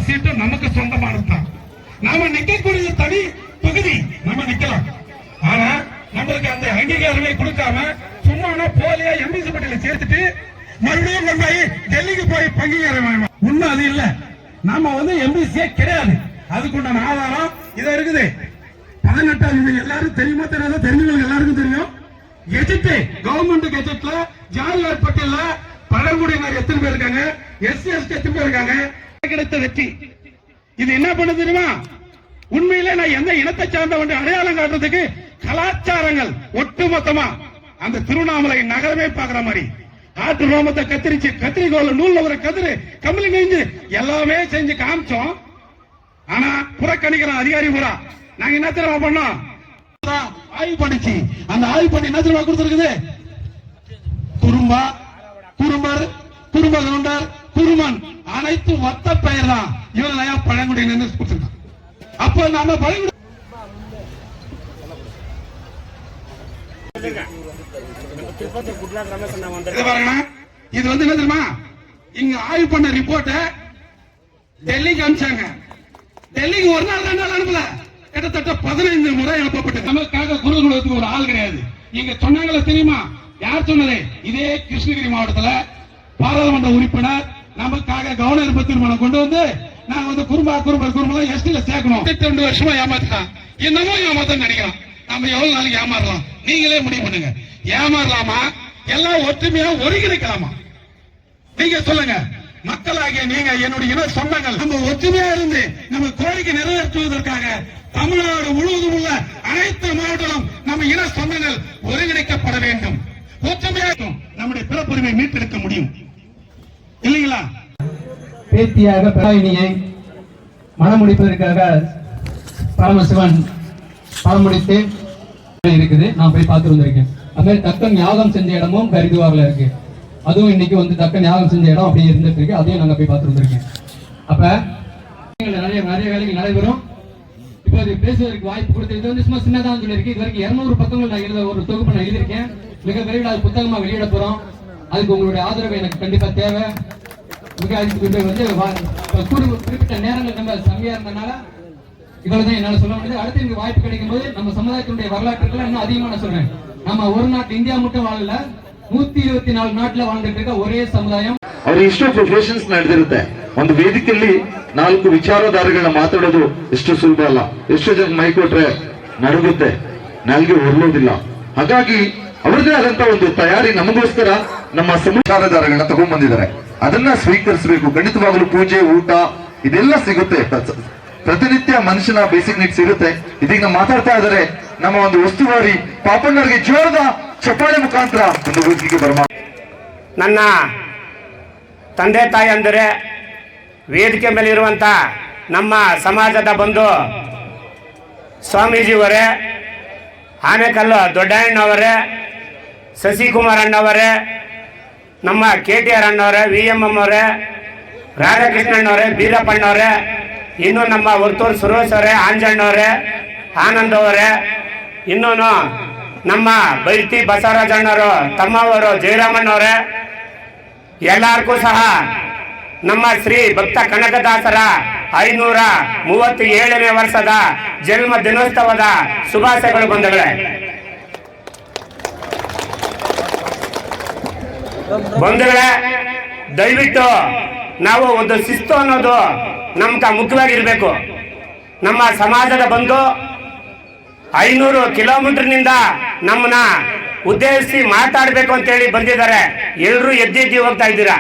சீட்டு நமக்கு சொந்தமானதுதான். நாம நிக்கக்கூடிய தனி தொகுதி நம்ம நிக்கலாம். ஆனா நம்மளுக்கு அந்த அங்கீகாரமே கொடுக்காம சும்மா போலியா எம்பிசி பட்டியல சேர்த்துட்டு மறுபடியும் கொண்டு போய் டெல்லிக்கு போய் அங்கீகாரம் உண்மை அது இல்ல. நாம எம்பிசியே கிடையாது. அதுக்குண்டான ஆதாரம் இத இருக்குது. 18 எல்லாரும் தெரியுமா தெரியாத தெரிஞ்சவங்க எல்லாருக்கும் தெரியும். கெஜெட் கவர்மெண்ட் கெஜெட்ல ஜாதிவாரி பட்டியல்ல பழங்குடியினர் எத்தனை பேர் இருக்காங்க, எஸ்சி எஸ்டி எத்தனை பேர் இருக்காங்க, கிடைத்த வெற்றி. இது என்ன பண்ண தெரியுமா? உண்மையிலே நான் எந்த இனத்தை சார்ந்தவன் அடையாளம் காட்டுறதுக்கு கலாச்சாரங்கள் ஒட்டுமொத்தமா அந்த திருவண்ணாமலை நகரமே பாக்குற மாதிரி ஆட்டு ரோமத்தை கத்திரிச்சு கத்திரிக்கோல நூல்ல ஒரு கதிரு கம்பளி நெஞ்சு எல்லாமே செஞ்சு காமிச்சோம். ஆனா புறக்கணிக்கிற அதிகாரி பூரா நாங்க என்ன தெரியுமா பண்ணோம், ஆய்வு பண்ணிச்சு. அந்த ஆய்வு பண்ணி என்ன தெரியுமா கொடுத்திருக்குது, குறும்பா, குறும்பர், குறும்ப கவுண்டர், குருமன் அனைத்து ஒத்த பெயர் தான். இவங்க பழங்குடியினர் கொடுத்திருக்காங்க. அப்ப நம்ம பழங்குடி இது வந்து என்ன தெரியுமா, இங்க ஆய்வு பண்ண ரிப்போர்ட்ட டெல்லிக்கு அனுப்பிச்சாங்க. டெல்லிக்கு ஒரு நாள் 2 நாள் அனுப்பல, கிட்டத்தட்ட 15 முறை அனுப்பப்பட்டு நமக்காக குரல் கொடுத்து ஒரு ஆள் கிடையாது. இங்க சொன்னாங்களே தெரியுமா, யார் சொன்னது, இதே கிருஷ்ணகிரி மாவட்டத்துல பாராளுமன்ற உறுப்பினர் நமக்காக கவர்னர் தீர்மானம் கொண்டு வந்து நாங்க வந்து குறும்பெல்லாம் எஸ்டில சேர்க்கணும். 2 வருஷமா ஏமாத்தான், இன்னமும் ஏமாத்த நினைக்கிறோம். நம்ம எவ்வளவு நாளைக்கு ஏமாறலாம், நீங்களே முடிவு பண்ணுங்க. ஏமாறலாமா, எல்லாம் ஒற்றுமையா ஒருங்கிணைக்கலாமா, நீங்க சொல்லுங்க. மக்களாகிய நீங்க என்னுடைய இன சொந்தங்கள், நம்ம ஒற்றுமையா இருந்து நம்ம கோரிக்கை நிறைவேற்றுவதற்காக தமிழ்நாடு முழுவதும் உள்ள அனைத்து மாவட்டங்களும் நம்ம இன சொந்தங்கள் ஒருங்கிணைக்கப்பட வேண்டும். ஒற்றுமையா நம்முடைய பிறப்புரிமை மீட்டெடுக்க முடியும் இல்லைங்களா? பேத்தியாக பிராயினியை மனமுடிப்பதற்காக பரமசிவன் பணமுடித்து இருக்குது. நான் போய் பார்த்து வந்திருக்கேன். அது மாதிரி தக்கன் யாகம் செஞ்ச இடமும் ஹரித்வார்ல இருக்கு. அதுவும் இன்னைக்கு வந்து தக்கன் யாகம் செஞ்ச இடம் அப்படியே இருந்துட்டு இருக்கு. அதையும் நாங்க போய் பார்த்து வந்திருக்கேன். அப்ப நிறைய வேலைகள் நடைபெறும். இப்போ இது பேசுவதற்கு வாய்ப்பு கொடுத்து இது வந்து சும்மா சின்னதான் சொல்லியிருக்கு. இது வரைக்கும் 200 பக்கங்கள் நான் எழுத ஒரு தொகுப்பு நான் எழுதியிருக்கேன். மிக விரைவில் அது புத்தகமா வெளியிட போறோம். அதுக்கு உங்களுடைய ஆதரவு எனக்கு கண்டிப்பா தேவை. மிக வந்து குறிப்பிட்ட நேரங்கள் நம்ம சமையா இருந்தனால இவ்வளவுதான் என்னால சொல்ல முடியாது. அடுத்து எனக்கு வாய்ப்பு கிடைக்கும் போது நம்ம சமுதாயத்தினுடைய வரலாற்றுகள் இன்னும் அதிகமான சொல்றேன். நம்ம ஒரு நாட்டு இந்தியா மட்டும் வாழல, 124 ನಾಟ್ಲ வாழ்ந்துட்டு இருக்க ஒரೇ ಸமுದಾಯ. ಅವ್ರು ಇಷ್ಟು ಪ್ರೊಫೆಷನ್ಸ್ ನಡೆದಿರುತ್ತೆ. ಒಂದು ವೇದಿಕೆಯಲ್ಲಿ 4 ವಿಚಾರಧಾರೆಗಳನ್ನ ಮಾತಾಡೋದು ಎಷ್ಟು ಸುಲಭ ಅಲ್ಲ. ಎಷ್ಟೋ ಜನ ಮೈ ಕೊಟ್ರೆ ನಡುಗುತ್ತೆ, ನಾಲ್ಗೆ ಹೊರಲೋದಿಲ್ಲ. ಹಾಗಾಗಿ ಅವರದೇ ಆದಂತ ಒಂದು ತಯಾರಿ ನಮಗೋಸ್ಕರ ನಮ್ಮ ವಿಚಾರಧಾರೆಗಳನ್ನ ತಗೊಂಡ್ ಬಂದಿದ್ದಾರೆ. ಅದನ್ನ ಸ್ವೀಕರಿಸಬೇಕು. ಖಂಡಿತವಾಗ್ಲೂ ಪೂಜೆ, ಊಟ ಇದೆಲ್ಲ ಸಿಗುತ್ತೆ. ಪ್ರತಿನಿತ್ಯ ಮನುಷ್ಯನ ಬೇಸಿಕ್ ನೀಡ್ಸ್ ಇರುತ್ತೆ. ಇದೀಗ ನಾವು ಮಾತಾಡ್ತಾ ಇದ್ದಾರೆ ನಮ್ಮ ಒಂದು ಉಸ್ತುವಾರಿ ಪಾಪಣ್ಣರಿಗೆ ಜೋರದ ಚಪ್ಪಾಳೆ ಮುಖಾಂತರ ಒಂದು ವೇದಿಕೆಗೆ ಬರಮ. ನನ್ನ ತಂದೆ ತಾಯಿ ಅಂದರೆ ವೇದಿಕೆ ಮೇಲೆ ಇರುವಂತ ನಮ್ಮ ಸಮಾಜದ ಬಂಧು ಸ್ವಾಮೀಜಿಯವರೇ, ಆನೆಕಲ್ಲು ದೊಡ್ಡಣ್ಣವರೇ, ಶಶಿಕುಮಾರ್ ಅಣ್ಣವರೇ, ನಮ್ಮ KTR ಅಣ್ಣವರೇ, VMM ಅವರೇ, ರಾಧಾಕೃಷ್ಣಣ್ಣವರೇ, ಬೀರಪ್ಪಣ್ಣವರೇ, ಇನ್ನು ನಮ್ಮ ವರ್ತೂರು ಸುರೇಶ್ ಅವರೇ, ಆಂಜಣ್ಣವರೇ, ಆನಂದ್ ಅವರೇ, ಇನ್ನೂ ನಮ್ಮ ಬೈತಿ ಬಸವರಾಜಣ್ಣವರು, ತಮ್ಮವರು, ಜಯರಾಮಣ್ಣವರೇ, ಎಲ್ಲರಿಗೂ ಸಹ ನಮ್ಮ ಶ್ರೀ ಭಕ್ತ ಕನಕದಾಸರ 537ನೇ ವರ್ಷದ ಜನ್ಮ ದಿನೋತ್ಸವದ ಶುಭಾಶಯಗಳು ಬಂಧುಗಳೇ. ಬಂಧುಗಳೇ, ದಯವಿಟ್ಟು ನಾವು ಒಂದು ಶಿಸ್ತು ಅನ್ನೋದು ನಮ್ಗೆ ಮುಖ್ಯವಾಗಿರ್ಬೇಕು. ನಮ್ಮ ಸಮಾಜದ ಬಂಧು 500 ಕಿಲೋಮೀಟರ್ನಿಂದ ನಮ್ಮನ್ನ ಉದ್ದೇಶಿಸಿ ಮಾತಾಡ್ಬೇಕು ಅಂತೇಳಿ ಬಂದಿದ್ದಾರೆ. ಎಲ್ಲರೂ ಎದ್ದಿ ಹೋಗ್ತಾ ಇದ್ದೀರಾ,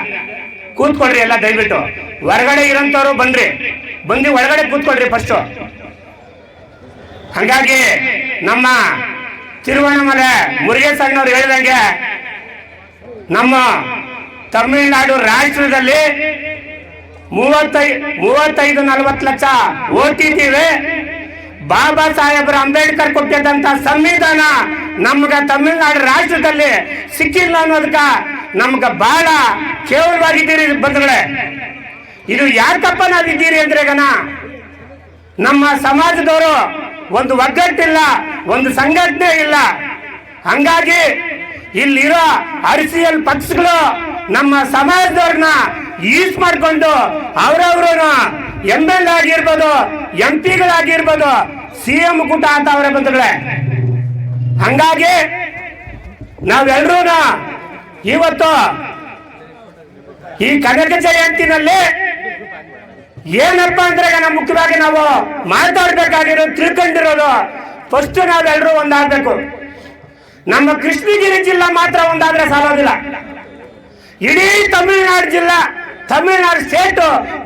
ಕೂತ್ಕೊಳ್ರಿ ಎಲ್ಲ ದಯವಿಟ್ಟು. ಹೊರಗಡೆ ಇರೋಂಥವ್ರು ಬಂದು ಒಳಗಡೆ ಕೂತ್ಕೊಳ್ರಿ ಫಸ್ಟ್. ಹಾಗಾಗಿ ನಮ್ಮ ತಿರುವಣ್ಣಾಮಲೆ ಮುರುಗೇಶ್ ಅಣ್ಣವ್ರು ಹೇಳಿದಂಗೆ ನಮ್ಮ ತಮಿಳುನಾಡು ರಾಷ್ಟ್ರದಲ್ಲಿ 35-40 ಲಕ್ಷ ಓಟಿದ್ದೀವಿ. ಬಾಬಾ ಸಾಹೇಬ್ರ ಅಂಬೇಡ್ಕರ್ ಕೊಟ್ಟಿದ್ದಂತ ಸಂವಿಧಾನ ನಮ್ಗ ತಮಿಳುನಾಡು ರಾಜ್ಯದಲ್ಲಿ ಸಿಕ್ಕಿಲ್ಲ ಅನ್ನೋದಕ್ಕ ನಮ್ಗ ಬಹಳ ಕೇವಲವಾಗಿದ್ದೀರಿ ಬಂಧುಗಳೇ. ಇದು ಯಾಕಪ್ಪ ನಾವಿದ್ದೀರಿ ಅಂದ್ರೆ ನಮ್ಮ ಸಮಾಜದವರು ಒಂದು ಒಗ್ಗಟ್ಟಿಲ್ಲ, ಒಂದು ಸಂಘಟನೆ ಇಲ್ಲ. ಹಂಗಾಗಿ ಇಲ್ಲಿರೋ RCL ಪಕ್ಷಗಳು ನಮ್ಮ ಸಮಾಜದವ್ರನ್ನ ಯೂಸ್ ಮಾಡ್ಕೊಂಡು ಅವರವ್ರು MLA ಆಗಿರ್ಬೋದು, MP ಗಳಾಗಿರ್ಬೋದು, CM ಕೂಟ ಅಂತ ಅವರೇ ಬಂಧುಗಳೇ. ಹಂಗಾಗಿ ನಾವೆಲ್ಲರೂ ಇವತ್ತು ಈ ಕನಕ ಜಯಂತಿನಲ್ಲಿ ಏನಪ್ಪಾ ಅಂದ್ರೆ ಮುಖ್ಯವಾಗಿ ನಾವು ಮಾತಾಡ್ಬೇಕಾಗಿರೋದು, ತಿಳ್ಕೊಂಡಿರೋದು, ಫಸ್ಟ್ ನಾವೆಲ್ಲರೂ ಒಂದಾಗಬೇಕು. ನಮ್ಮ ಕೃಷ್ಣಗಿರಿ ಜಿಲ್ಲಾ ಮಾತ್ರ ಒಂದಾದ್ರೆ ಸಾಲೋದಿಲ್ಲ. ಇಡೀ ತಮಿಳುನಾಡು ಜಿಲ್ಲಾ, ತಮಿಳುನಾಡು ಸ್ಟೇಟ್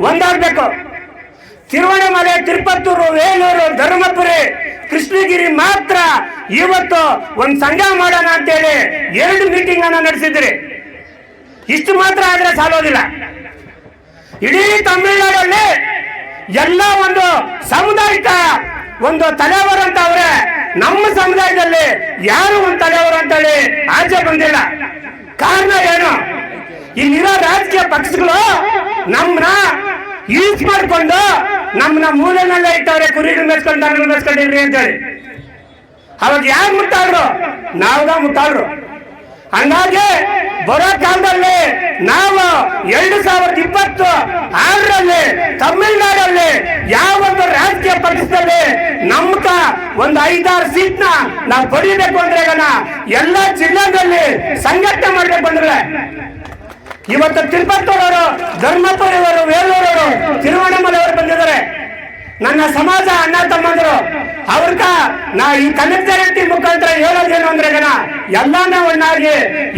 ಒಂದಾಗಬೇಕು. ತಿರುವಣ್ಣಾಮಲೈ, ತಿರುಪತ್ತೂರು, ವೇಲೂರು, ಧರ್ಮಪುರಿ, ಕೃಷ್ಣಗಿರಿ ಮಾತ್ರ ಇವತ್ತು ಒಂದು ಸಂಘ ಮಾಡೋಣ ಅಂತೇಳಿ 2 ಮೀಟಿಂಗ್ ಅನ್ನ ನಡೆಸಿದ್ರಿ. ಇಷ್ಟು ಮಾತ್ರ ಆದ್ರೆ ಸಾಲೋದಿಲ್ಲ. ಇಡೀ ತಮಿಳುನಾಡಲ್ಲಿ ಎಲ್ಲ ಒಂದು ಸಾಮುದಾಯಿಕ ಒಂದು ತಲೆವರು ಅಂತ ಅವ್ರೆ, ನಮ್ಮ ಸಮುದಾಯದಲ್ಲಿ ಯಾರು ಒಂದು ತಲೆವರು ಅಂತೇಳಿ ಆಚೆ ಬಂದಿಲ್ಲ. ಕಾರಣ ಏನು? ಇಲ್ಲಿರೋ ರಾಜಕೀಯ ಪಕ್ಷಗಳು ನಮ್ಮನ್ನ ಯೂಸ್ ಮಾಡ್ಕೊಂಡು ನಮ್ಮನ್ನ ಮೂಲೆನಲ್ಲೇ ಇಟ್ಟವ್ರೆ, ಕುರಿಗಳು ಮೆಚ್ಕೊಂಡು ದನಗಳು ಮೆಚ್ಕೊಂಡಿರ್ರಿ ಅಂತೇಳಿ. ಅವಾಗ ಯಾರು ಮುಟ್ಟಾದ್ರು? ನಾವ್ದ ಮುಟ್ಟಾದ್ರು. ಹಂಗಾಗಿ ಬರೋ ಕಾಲದಲ್ಲಿ ನಾವು 2026ರಲ್ಲಿ ತಮಿಳುನಾಡಲ್ಲಿ ಯಾವೊಂದು ರಾಜಕೀಯ ಪಕ್ಷದಲ್ಲಿ ನಮ್ಗ ಒಂದು 5-6 ಸೀಟ್ನ ನಾವು ಪಡಿಬೇಕು ಅಂದ್ರೆ ಎಲ್ಲ ಜಿಲ್ಲೆಗಳಲ್ಲಿ ಸಂಘಟನೆ ಮಾಡ್ಬೇಕು ಅಂದ್ರೆ ಇವತ್ತು ತಿರುಪತ್ತೂರವರು, ಧರ್ಮಪುರಿಯವರು, ವೇಲೂರವರು, ತಿರುವಣ್ಣಾಮಲೈ ಅವರು ಬಂದಿದ್ದಾರೆ. ನನ್ನ ಸಮಾಜ ಅಣ್ಣ ತಮ್ಮಂದರು ಅವ್ರಕ ನಾ ಈ ಕನಕ ಜಯಂತಿ ಮುಖಾಂತರ ಹೇಳೋದೇನು ಅಂದ್ರೆ ಎಲ್ಲಾನ ಒಣ್ಣಾಗಿ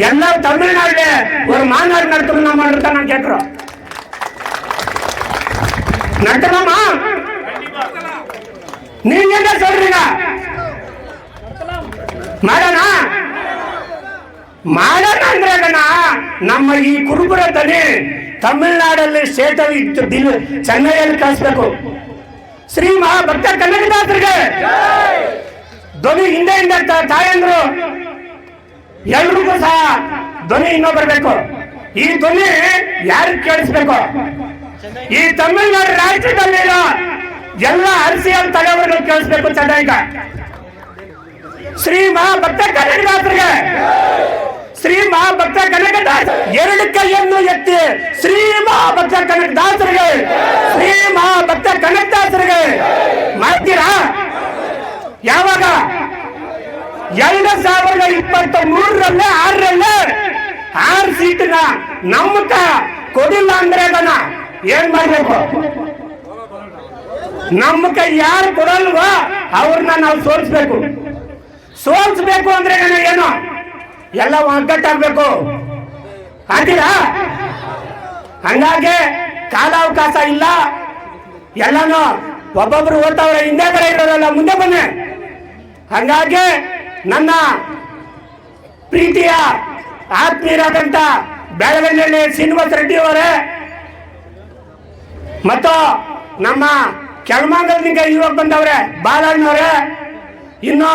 ಎಲ್ಲ ತಮಿಳುನಾಡಿಗೆ ಒಂದು ಮಾನಾಡು ನಡ್ಕೊಂಡು ಮಾಡಿರ್ತಾನ ನಾನು ಕೇಳ್ರು ನಡ್ತನಮ್ಮ ನೀನ್ சொல்றீங்க ಮಾಡೋಣ ಮಾಡೋಣ ಅಂದ್ರೆ ನಮ್ಮ ಈ ಕುರುಬರ ದನಿ ತಮಿಳುನಾಡಲ್ಲಿ ಸ್ಟೇಟಲ್ಲಿ ಚೆನ್ನೈಯಲ್ಲಿ ಕಳಿಸ್ಬೇಕು. ಶ್ರೀ ಮಹಾಭಕ್ತ ಕನಕದಾಸರಿಗೆ ಧ್ವನಿ ಹಿಂದೆ ತಾಯಂದ್ರು ಎಲ್ರಿಗೂ ಸಹ ಧ್ವನಿ ಇನ್ನೂ ಬರಬೇಕು. ಈ ಧ್ವನಿ ಯಾರಿಗೆ ಕೇಳಿಸ್ಬೇಕು? ಈ ತಮಿಳುನಾಡು ರಾಜ್ಯದಲ್ಲಿರೋ ಎಲ್ಲ ಅರಸಿಯಲ್ ತಲೆವರ್ಗಳು ಕೇಳಿಸ್ಬೇಕು. ಚೆನ್ನಾಗ ಶ್ರೀ ಮಹಾಭಕ್ತ ಕನಕದಾಸರಿಗೆ, ಶ್ರೀ ಮಹಾಭಕ್ತ ಕನಕದಾಸ 2 ಕೈಯನ್ನು ಎತ್ತಿ ಶ್ರೀ ಮಹಾಭಕ್ತ ಕನಕದಾಸರಿಗೆ, ಶ್ರೀ ಮಹಾಭಕ್ತ ಕನಕದಾಸರಿಗೆ ಮಾಡ್ತೀರಾ? ಯಾವಾಗ? 2023ರಲ್ಲಿ 6 ಸೀಟಿನ ನಮ್ಮಕ ಕೊಡಿಲ್ಲ ಅಂದ್ರೆ ಏನ್ ಮಾಡ್ಬೇಕು? ನಮ್ಮಕ ಯಾರು ಕೊಡಲ್ವೋ ಅವ್ರನ್ನ ನಾವು ಸೋಲ್ಸ್ಬೇಕು ಅಂದ್ರೆ ಏನು? ಎಲ್ಲ ಒಗ್ಗಟ್ಟಾಗ್ಬೇಕು. ಆಗ್ತೀರಾ? ಹಂಗಾಗಿ ಕಾಲಾವಕಾಶ ಇಲ್ಲ. ಎಲ್ಲಾನು ಒಬ್ಬೊಬ್ರು ಓದ್ತಾವ್ರೆ, ಹಿಂದೆ ಕಡೆ ಇರೋರಲ್ಲ ಮುಂದೆ ಬನ್ನಿ. ಹಂಗಾಗಿ ನನ್ನ ಪ್ರೀತಿಯ ಆತ್ಮೀಯರಾದಂತ ಬೆಳಗನಹಳ್ಳಿ ಶ್ರೀನಿವಾಸ ರೆಡ್ಡಿ ಅವರೇ ಮತ್ತು ನಮ್ಮ ಕೆಳಮಂಗಲದಿಂದ ಇವಾಗ ಬಂದವ್ರೆ ಬಾಲಣ್ಣವ್ರೆ, ಇನ್ನು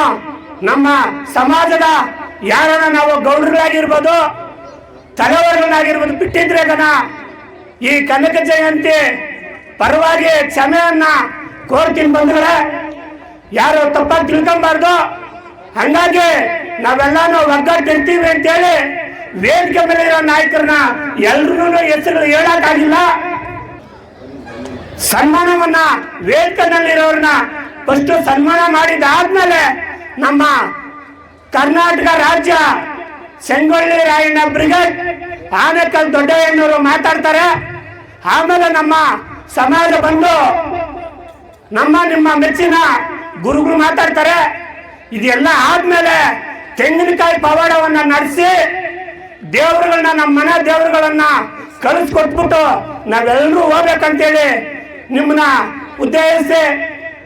ನಮ್ಮ ಸಮಾಜದ ಯಾರನ್ನ ನಾವು ಗೌಡರುಗಳಾಗಿರ್ಬೋದು, ತಲೆವರ್ಗಳಾಗಿರ್ಬೋದು ಬಿಟ್ಟಿದ್ರೆ ಈ ಕನಕ ಜಯಂತಿ ಪರವಾಗಿ ಕ್ಷಮೆಯನ್ನ ಕೋರ್ತೀನಿ ಬಂದ್ರೆ ಯಾರು ತಪ್ಪಾಗಿ ತಿಳ್ಕೊಂಬಾರ್ದು. ಹಂಗಾಗಿ ನಾವೆಲ್ಲಾನು ಒಗ್ಗಟ್ಟಿರ್ತೀವಿ ಅಂತೇಳಿ ವೇದಿಕೆ ಮೇಲೆ ಇರೋ ನಾಯಕರನ್ನ ಎಲ್ರೂ ಹೆಸರುಗಳು ಹೇಳಕ್ಕಾಗಿಲ್ಲ. ಸನ್ಮಾನವನ್ನ ವೇದಿಕೆಯಲ್ಲಿರೋರನ್ನ ಫಸ್ಟ್ ಸನ್ಮಾನ ಮಾಡಿದಾದ್ಮೇಲೆ ನಮ್ಮ ಕರ್ನಾಟಕ ರಾಜ್ಯ ಸಂಗೊಳ್ಳಿ ರಾಯಣ್ಣ ಬ್ರಿಗೇಡ್ ಆನೇಕಲ್ ದೊಡ್ಡಯ್ಯನವರು ಮಾತಾಡ್ತಾರೆ. ಆಮೇಲೆ ನಮ್ಮ ಸಮಾಜ ಬಂದು ನಿಮ್ಮ ಮೆಚ್ಚಿನ ಗುರುಗಳು ಮಾತಾಡ್ತಾರೆ. ಇದೆಲ್ಲ ಆದ್ಮೇಲೆ ತೆಂಗಿನಕಾಯಿ ಪವಾಡವನ್ನ ನಡೆಸಿ ದೇವರುಗಳನ್ನ, ನಮ್ಮ ಮನೆ ದೇವರುಗಳನ್ನ ಕಳಿಸ್ಕೊಟ್ಬಿಟ್ಟು ನಾವೆಲ್ಲರೂ ಹೋಗ್ಬೇಕಂತೇಳಿ ನಿಮ್ಮನ್ನ ಉದ್ದೇಶಿಸಿ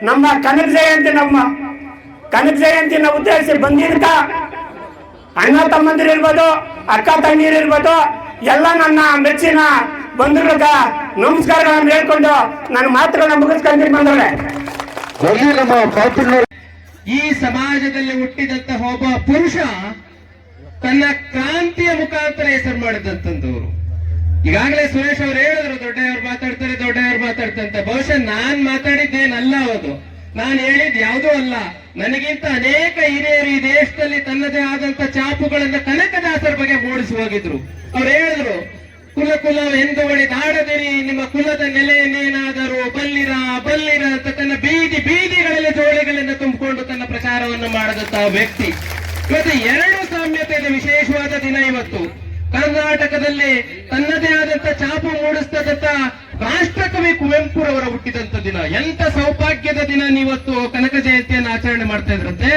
ನಮ್ಮ ಕನಕ ಜಯಂತಿನ ಉದ್ದೇಶಿಸಿ ಬಂದಿರ್ತ ಅಣ್ಣ ತಮ್ಮಂದಿರಿರ್ಬೋದು, ಅಕ್ಕ ತಂಗಿರಿರ್ಬೋದು, ಎಲ್ಲ ನನ್ನ ಮೆಚ್ಚಿನ ಬಂಧುಗಳ ನಮಸ್ಕಾರಗಳನ್ನು ಹೇಳ್ಕೊಂಡು ನನ್ನ ಮಾತುಗಳನ್ನ ಮುಗಿಸ್ಕೊಂಡ್ರಿ ಬಂದವ್ರೆ. ಈ ಸಮಾಜದಲ್ಲಿ ಹುಟ್ಟಿದಂತಹ ಒಬ್ಬ ಪುರುಷ ತನ್ನ ಕ್ರಾಂತಿಯ ಮುಖಾಂತರ ಹೆಸರು ಮಾಡಿದಂತಂದವರು. ಈಗಾಗಲೇ ಸುರೇಶ್ ಅವರು ಹೇಳಿದ್ರು, ದೊಡ್ಡವರು ಮಾತಾಡ್ತಾರೆ. ಬಹುಶಃ ನಾನ್ ಮಾತಾಡಿದ್ದೇನಲ್ಲ, ಅದು ನಾನು ಹೇಳಿದ್ ಯಾವುದೂ ಅಲ್ಲ. ನನಗಿಂತ ಅನೇಕ ಹಿರಿಯರು ಈ ದೇಶದಲ್ಲಿ ತನ್ನದೇ ಆದಂತ ಚಾಪುಗಳನ್ನ ಕನಕದಾಸರ ಬಗ್ಗೆ ಮೂಡಿಸಿ ಹೋಗಿದ್ರು. ಅವ್ರು ಹೇಳಿದ್ರು, ಕುಲ ಎಂದುವಳಿದಾಡದಿರಿ, ನಿಮ್ಮ ಕುಲದ ನೆಲೆಯನ್ನೇನಾದರೂ ಬಲ್ಲಿರ ಅಂತ ತನ್ನ ಬೀದಿಗಳಲ್ಲಿ ಜೋಳಿಗಳಿಂದ ತುಂಬಿಕೊಂಡು ತನ್ನ ಪ್ರಚಾರವನ್ನು ಮಾಡದಂತಹ ವ್ಯಕ್ತಿ. ಇವತ್ತು 2 ಸಾಮ್ಯತೆಯ ವಿಶೇಷವಾದ ದಿನ. ಇವತ್ತು ಕರ್ನಾಟಕದಲ್ಲಿ ತನ್ನದೇ ಆದಂತ ಚಾಪು ಮೂಡಿಸ್ತದಂತ ರಾಷ್ಟ್ರಕವಿ ಕುವೆಂಪುರವರ ಹುಟ್ಟಿದಂತ ದಿನ. ಎಂತ ಸೌಭಾಗ್ಯದ ದಿನ ನೀವತ್ತು ಕನಕ ಜಯಂತಿಯನ್ನು ಆಚರಣೆ ಮಾಡ್ತಾ ಇದ್ರಂತೆ.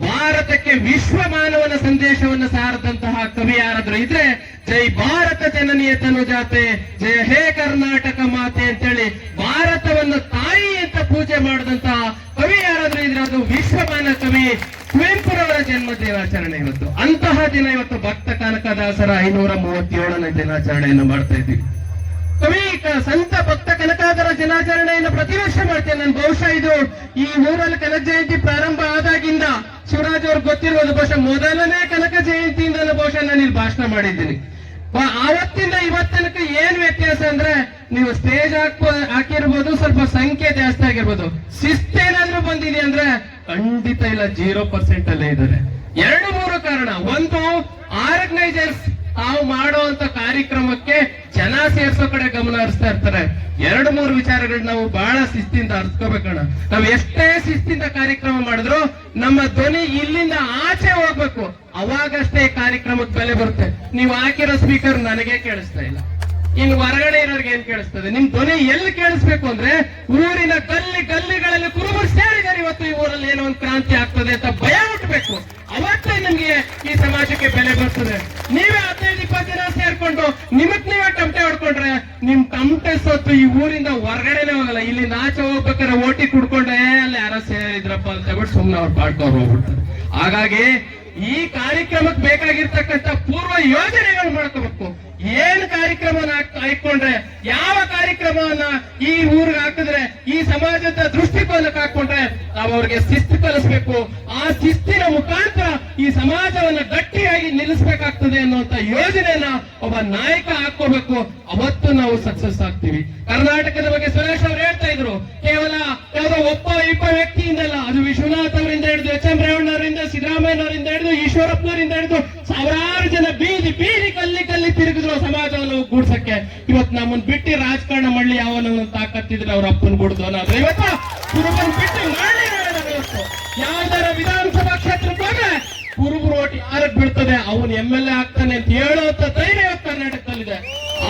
ಭಾರತಕ್ಕೆ ವಿಶ್ವ ಮಾನವನ ಸಂದೇಶವನ್ನು ಸಾರದಂತಹ ಕವಿ ಯಾರಾದ್ರೂ ಇದ್ರೆ ಜೈ ಭಾರತ ಜನನೀಯ ತನುಜಾತೆ, ಜಯ ಹೇ ಕರ್ನಾಟಕ ಮಾತೆ ಅಂತೇಳಿ ಭಾರತವನ್ನು ಲೋಕಮಾನ್ಯ ಕವಿ ಕುವೆಂಪುರವರ ಜನ್ಮ ದಿನಾಚರಣೆ ಇವತ್ತು. ಅಂತಹ ದಿನ ಇವತ್ತು ಭಕ್ತ ಕನಕದಾಸರ 537ನೇ ದಿನಾಚರಣೆಯನ್ನು ಮಾಡ್ತಾ ಇದ್ದೀವಿ. ಸಂತ ಭಕ್ತ ಕನಕದಾಸರ ದಿನಾಚರಣೆಯನ್ನು ಪ್ರತಿ ವರ್ಷ ಮಾಡ್ತೇನೆ ನಾನು. ಬಹುಶಃ ಇದು ಈ ಊರಲ್ಲಿ ಕನಕ ಜಯಂತಿ ಪ್ರಾರಂಭ ಆದಾಗಿಂದ ಶಿವರಾಜ್ ಅವ್ರಿಗೆ ಗೊತ್ತಿರುವುದು ಬಹುಶಃ ಮೊದಲನೇ ಕನಕ ಜಯಂತಿಯಿಂದ ಬಹುಶಃ ನಾನು ಇಲ್ಲಿ ಭಾಷಣ ಮಾಡಿದ್ದೀನಿ. ಆವತ್ತಿಂದ ಇವತ್ತಿನಕ್ಕೆ ಏನ್ ವ್ಯತ್ಯಾಸ ಅಂದ್ರೆ, ನೀವು ಸ್ಟೇಜ್ ಹಾಕಿರ್ಬೋದು, ಸ್ವಲ್ಪ ಸಂಖ್ಯೆ ಜಾಸ್ತಿ ಆಗಿರ್ಬೋದು, ಶಿಸ್ತೇನಾದ್ರೂ ಬಂದಿದೆ ಅಂದ್ರೆ ಖಂಡಿತ ಇಲ್ಲ, 0% ಅಲ್ಲೇ ಇದ್ದಾರೆ. 2-3 ಕಾರಣ. ಒಂದು, ಆರ್ಗನೈಸರ್ಸ್ ತಾವು ಮಾಡುವಂತ ಕಾರ್ಯಕ್ರಮಕ್ಕೆ ಜನ ಸೇರ್ಸೋ ಕಡೆ ಗಮನ ಹರಿಸ್ತಾ ಇರ್ತಾರೆ. 2-3 ವಿಚಾರಗಳು ನಾವು ಬಹಳ ಶಿಸ್ತಿಂದ ಅರ್ಸ್ಕೋಬೇಕಣ್ಣ. ನಾವು ಎಷ್ಟೇ ಶಿಸ್ತಿಂದ ಕಾರ್ಯಕ್ರಮ ಮಾಡಿದ್ರು ನಮ್ಮ ಧ್ವನಿ ಇಲ್ಲಿಂದ ಆಚೆ ಹೋಗ್ಬೇಕು, ಅವಾಗಷ್ಟೇ ಕಾರ್ಯಕ್ರಮಕ್ಕೆ ಬೆಲೆ ಬರುತ್ತೆ. ನೀವು ಹಾಕಿರೋ ಸ್ಪೀಕರ್ ನನಗೆ ಕೇಳಿಸ್ತಾ ಇಲ್ಲ, ಇನ್ನು ಹೊರಗಡೆ ಇರೋರ್ಗೆ ಏನ್ ಕೇಳಿಸ್ತದೆ? ನಿಮ್ ಧ್ವನಿ ಎಲ್ಲಿ ಕೇಳಿಸ್ಬೇಕು ಅಂದ್ರೆ, ಊರಿನ ಗಲ್ಲಿಗಳಲ್ಲಿ ಕುರುಬರು ಸೇರಿದ್ದಾರೆ ಇವತ್ತು ಈ ಊರಲ್ಲಿ ಏನೋ ಒಂದು ಕ್ರಾಂತಿ ಆಗ್ತದೆ ಅಂತ ಭಯ ಹುಟ್ಟಬೇಕು. ಅವತ್ತೇ ನಿಮ್ಗೆ ಈ ಸಮಾಜಕ್ಕೆ ಬೆಲೆ ಬರ್ತದೆ. ನೀವೇ 15-20 ಜನ ಸೇರ್ಕೊಂಡು ನಿಮಗ್ ನೀವೇ ಟಮಟೆ ಹೊಡ್ಕೊಂಡ್ರೆ ನಿಮ್ ಟಮಟೆ ಸೊತ್ತು ಈ ಊರಿಂದ ಹೊರಗಡೆನೆ ಹೋಗಲ್ಲ. ಇಲ್ಲಿ ಆಚೆ ಹೋಗ್ಬೇಕಾದ್ರೆ ಓಟಿ ಕುಡ್ಕೊಂಡ್ರೆ ಅಲ್ಲಿ ಯಾರೋ ಸೇರಿದ್ರಪ್ಪ ಅಂತ ಹೇಳ್ಬಿಟ್ಟು ಸುಮ್ನೆ ಅವ್ರು ಪಾಡ್ಕೊಂಡು ಹೋಗ್ಬಿಡ್ತಾರೆ. ಹಾಗಾಗಿ ಈ ಕಾರ್ಯಕ್ರಮಕ್ಕೆ ಬೇಕಾಗಿರ್ತಕ್ಕಂಥ ಪೂರ್ವ ಯೋಜನೆಗಳು ಮಾಡ್ಕೋಬೇಕು. ಏನ್ ಕಾರ್ಯಕ್ರಮನ ಹಾಕೊಂಡ್ರೆ, ಯಾವ ಕಾರ್ಯಕ್ರಮವನ್ನ ಈ ಊರಿಗೆ ಹಾಕಿದ್ರೆ, ಈ ಸಮಾಜದ ದೃಷ್ಟಿಕೋನಕ್ಕೆ ಹಾಕೊಂಡ್ರೆ ನಾವು ಅವ್ರಿಗೆ ಶಿಸ್ತು ಕಲಿಸ್ಬೇಕು. ಆ ಶಿಸ್ತಿನ ಮುಖಾಂತರ ಈ ಸಮಾಜವನ್ನ ಗಟ್ಟಿಯಾಗಿ ನಿಲ್ಲಿಸಬೇಕಾಗ್ತದೆ ಅನ್ನುವಂತ ಯೋಜನೆಯನ್ನ ಒಬ್ಬ ನಾಯಕ ಹಾಕೋಬೇಕು. ಅವತ್ತು ನಾವು ಸಕ್ಸಸ್ ಆಗ್ತೀವಿ. ಕರ್ನಾಟಕದ ಬಗ್ಗೆ ಸುರೇಶ್ ಅವರು ಹೇಳ್ತಾ ಇದ್ರು, ಕೇವಲ ಯಾವುದೋ ಒಬ್ಬ ವ್ಯಕ್ತಿಯಿಂದಲ್ಲ, ಅದು ವಿಶ್ವನಾಥ್ ಅವರಿಂದ ಹಿಡಿದು ಎಚ್.ಎಂ. ರೇವಣ್ಣವರಿಂದ, ಸಿದ್ದರಾಮಯ್ಯನವರಿಂದ ಹಿಡಿದು, ಈಶ್ವರಪ್ಪನವರಿಂದ ಹಿಡಿದು ಸಾವಿರಾರು ಜನ ಬೀದಿ ಕಲ್ಲಿ ತಿರುಗಿದ್ರು ಸಮಾಜವನ್ನು ಗೂಡ್ಸಕ್ಕೆ. ಇವತ್ತು ನಮ್ಮನ್ನ ಬಿಟ್ಟು ರಾಜಕಾರಣ ಮಾಡ್ಲಿ ಯಾವನ ತಾಕತ್ತಿದ್ರೆ ಅವ್ರ ಅಪ್ಪನ ಗುಡ್ದೋನ ಆದ್ರೆ ಇವತ್ತು ಕುರುಬನ್ ಬಿಟ್ಟು ಮಾಡಿ ಯಾವ್ದಾರ ವಿಧಾನಸಭಾ ಕ್ಷೇತ್ರಕ್ಕೆ ಹೋದ್ರೆ ಕುರುಬರು ಓಟ್ ಯಾರಕ್ ಬೀಳ್ತದೆ ಅವನು MLA ಆಗ್ತಾನೆ ಅಂತ ಹೇಳುವಂತ ಧೈರ್ಯ ಕರ್ನಾಟಕದಲ್ಲಿದೆ.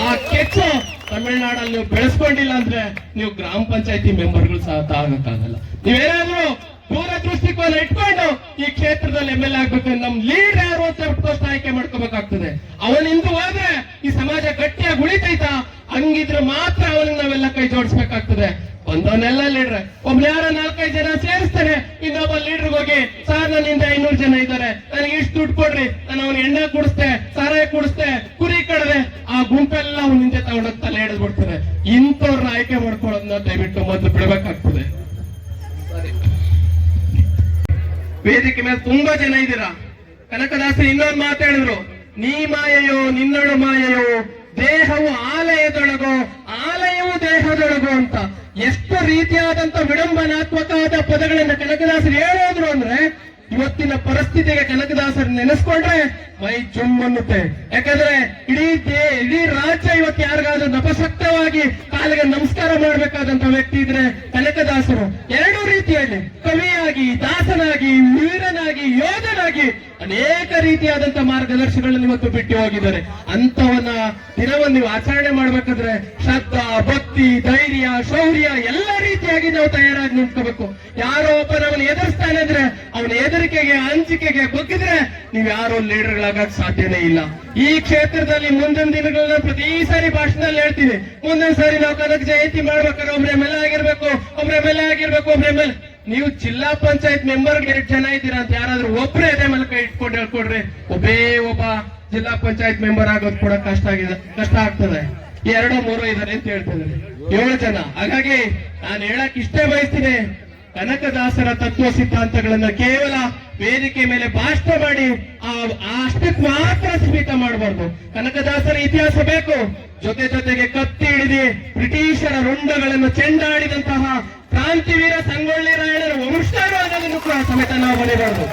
ಆ ಕೆಚ್ಚು ತಮಿಳುನಾಡಲ್ಲಿ ನೀವು ಬೆಳೆಸ್ಕೊಂಡಿಲ್ಲ ಅಂದ್ರೆ ನೀವು ಗ್ರಾಮ ಪಂಚಾಯತಿ ಮೆಂಬರ್ಗಳು ಸಹ ಆಗಕ್ಕಾಗಲ್ಲ. ನೀವೇನಾದ್ರೂ ದೂರದೃಷ್ಟಿಕೋನ ಇಟ್ಕೊಂಡು ಈ ಕ್ಷೇತ್ರದಲ್ಲಿ MLA ಆಗ್ಬೇಕು, ನಮ್ ಲೀಡರ್ ಯಾರು ಅಂತ ಪೋಸ್ಟ್ ಆಯ್ಕೆ ಮಾಡ್ಕೋಬೇಕಾಗ್ತದೆ. ಅವನಿಂದ ಹೋದ್ರೆ ಈ ಸಮಾಜ ಗಟ್ಟಿಯಾಗಿ ಉಳಿತೈತಾ? ಹಂಗಿದ್ರೆ ಮಾತ್ರ ಅವನಿಗೆ ನಾವೆಲ್ಲ ಕೈ ಜೋಡಿಸ್ಬೇಕಾಗ್ತದೆ. ಒಂದವನ್ನೆಲ್ಲ ಲೀಡರ್, ಒಬ್ನ ಯಾರ 4-5 ಜನ ಸೇರಿಸ್ತಾನೆ, ಇನ್ನೊಬ್ಬ ಲೀಡರ್ ಹೋಗಿ ಸಾರ್ ನನ್ನಿಂದ 500 ಜನ ಇದ್ದಾರೆ, ನನಗೆ ಇಷ್ಟು ದುಡ್ಡು ಕೊಡ್ರಿ, ನಾನು ಅವನ ಎಣ್ಣೆ ಕುಡಿಸ್ತೆ, ಸಾರಾಯ ಕುಡಿಸ್ತೆ, ಕುರಿ ಕಡದೆ, ಆ ಗುಂಪೆಲ್ಲ ಅವನ ಹಿಂದೆ ತಗೊಂಡೋಗಿ ತಲೆ ಹಿಡಿದು ಬಿಡ್ತಾರೆ. ಇಂಥವ್ರನ್ನ ಆಯ್ಕೆ ಮಾಡ್ಕೊಳ್ಳೋದನ್ನ ದಯವಿಟ್ಟು ಮೊದಲು ಬಿಡಬೇಕಾಗ್ತದೆ. ವೇದಿಕೆ ಮೇಲೆ ತುಂಬಾ ಜನ ಇದ್ದೀರಾ. ಕನಕದಾಸರು ಇನ್ನೊಂದು ಮಾತಾಡಿದ್ರು, ನೀ ಮಾಯೆಯೋ ನಿನ್ನೊಳು ಮಾಯೆಯೋ, ದೇಹವು ಆಲಯದೊಳಗೋ ಆಲಯವು ದೇಹದೊಳಗೋ ಅಂತ. ಎಷ್ಟು ರೀತಿಯಾದಂತ ವಿಡಂಬನಾತ್ಮಕವಾದ ಪದಗಳನ್ನ ಕನಕದಾಸರು ಹೇಳೋದ್ರು ಅಂದ್ರೆ, ಇವತ್ತಿನ ಪರಿಸ್ಥಿತಿಗೆ ಕನಕದಾಸರು ನೆನೆಸ್ಕೊಂಡ್ರೆ ಮೈ ಜುಮ್ ಅನ್ನುತ್ತೆ. ಯಾಕಂದ್ರೆ ಇಡೀ ರಾಜ್ಯ ಇವತ್ತು ಯಾರಿಗಾದ್ರೂ ನಪಶಕ್ತವಾಗಿ ಕಾಲಿಗೆ ನಮಸ್ಕಾರ ಮಾಡ್ಬೇಕಾದಂತ ವ್ಯಕ್ತಿ ಇದ್ರೆ ಕನಕದಾಸರು. 2 ರೀತಿಯಲ್ಲಿ ಕವಿಯಾಗಿ, ದಾಸನಾಗಿ, ವೀರನಾಗಿ, ಯೋಧನಾಗಿ ಅನೇಕ ರೀತಿಯಾದಂತ ಮಾರ್ಗದರ್ಶಿಗಳನ್ನು ಇವತ್ತು ಬಿಟ್ಟು ಹೋಗಿದ್ದಾರೆ. ಅಂತವನ್ನ ದಿನವನ್ನು ನೀವು ಆಚರಣೆ ಮಾಡ್ಬೇಕಾದ್ರೆ ಶ್ರದ್ಧಾ, ಭಕ್ತಿ, ಧೈರ್ಯ, ಶೌರ್ಯ ಎಲ್ಲ ರೀತಿಯಾಗಿ ನಾವು ತಯಾರಾಗಿ ನಿಂತ್ಕೋಬೇಕು. ಯಾರೋ ಒಬ್ಬ ನಮ್ಮನ್ನು ಎದುರಿಸ್ತಾನೆ ಅಂದ್ರೆ ಅವನ ಎದುರಿಕೆಗೆ, ಅಂಜಿಕೆಗೆ ಬಗ್ಗಿದ್ರೆ ನೀವು ಯಾರೋ ಲೀಡರ್ಗಳಾಗಕ್ ಸಾಧ್ಯನೇ ಇಲ್ಲ. ಈ ಕ್ಷೇತ್ರದಲ್ಲಿ ಮುಂದಿನ ದಿನಗಳನ್ನ ಪ್ರತಿ ಸಾರಿ ಭಾಷಣದಲ್ಲಿ ಹೇಳ್ತೀವಿ, ಮುಂದಿನ ಸಾರಿ ನಾವು ಕನಕ ಜಯಂತಿ ಮಾಡ್ಬೇಕಾದ್ರೆ ಒಬ್ರೆ MLA ಆಗಿರ್ಬೇಕು, ಒಬ್ರೆ ನೀವು ಜಿಲ್ಲಾ ಪಂಚಾಯತ್ ಮೆಂಬರ್ 2 ಜನ ಇದ್ದೀರಾ ಅಂತ ಯಾರಾದ್ರೂ ಒಬ್ರೇ ಎದೆ ಮೇಲೆ ಕೈ ಇಟ್ಕೊಂಡು ಹೇಳ್ಕೊಡ್ರಿ, ಒಬ್ಬ ಜಿಲ್ಲಾ ಪಂಚಾಯತ್ ಮೆಂಬರ್ ಆಗೋದು ಕೂಡ ಕಷ್ಟ ಆಗ್ತದೆ. 2-3 ಇದ್ದಾರೆ ಅಂತ ಹೇಳ್ತಿದ್ದಾರೆ, 7 ಜನ. ಹಾಗಾಗಿ ನಾನು ಹೇಳಕ್ ಇಷ್ಟೇ ಬಯಸ್ತೀನಿ, ಕನಕದಾಸರ ತತ್ವ ಸಿದ್ಧಾಂತಗಳನ್ನ ಕೇವಲ ವೇದಿಕೆ ಮೇಲೆ ಭಾಷಣ ಮಾಡಿ ಅಷ್ಟಕ್ಕೆ ಮಾತ್ರ ಸೀಮಿತ ಮಾಡಬಾರ್ದು. ಕನಕದಾಸರ ಇತಿಹಾಸ ಬೇಕು, ಜೊತೆಗೆ ಕತ್ತಿ ಹಿಡಿದು ಬ್ರಿಟಿಷರ ರುಂಡಗಳನ್ನು ಚೆಂಡಾಡಿದಂತಹ ಕ್ರಾಂತಿವೀರ ಸಂಗೊಳ್ಳಿ ರಾಯಣ್ಣರ ವಂಶಸ್ಥರು ಅನ್ನೋದನ್ನು ಕೂಡ ಸಮೇತ ನಾವು ಬರೀಬಾರ್ದು.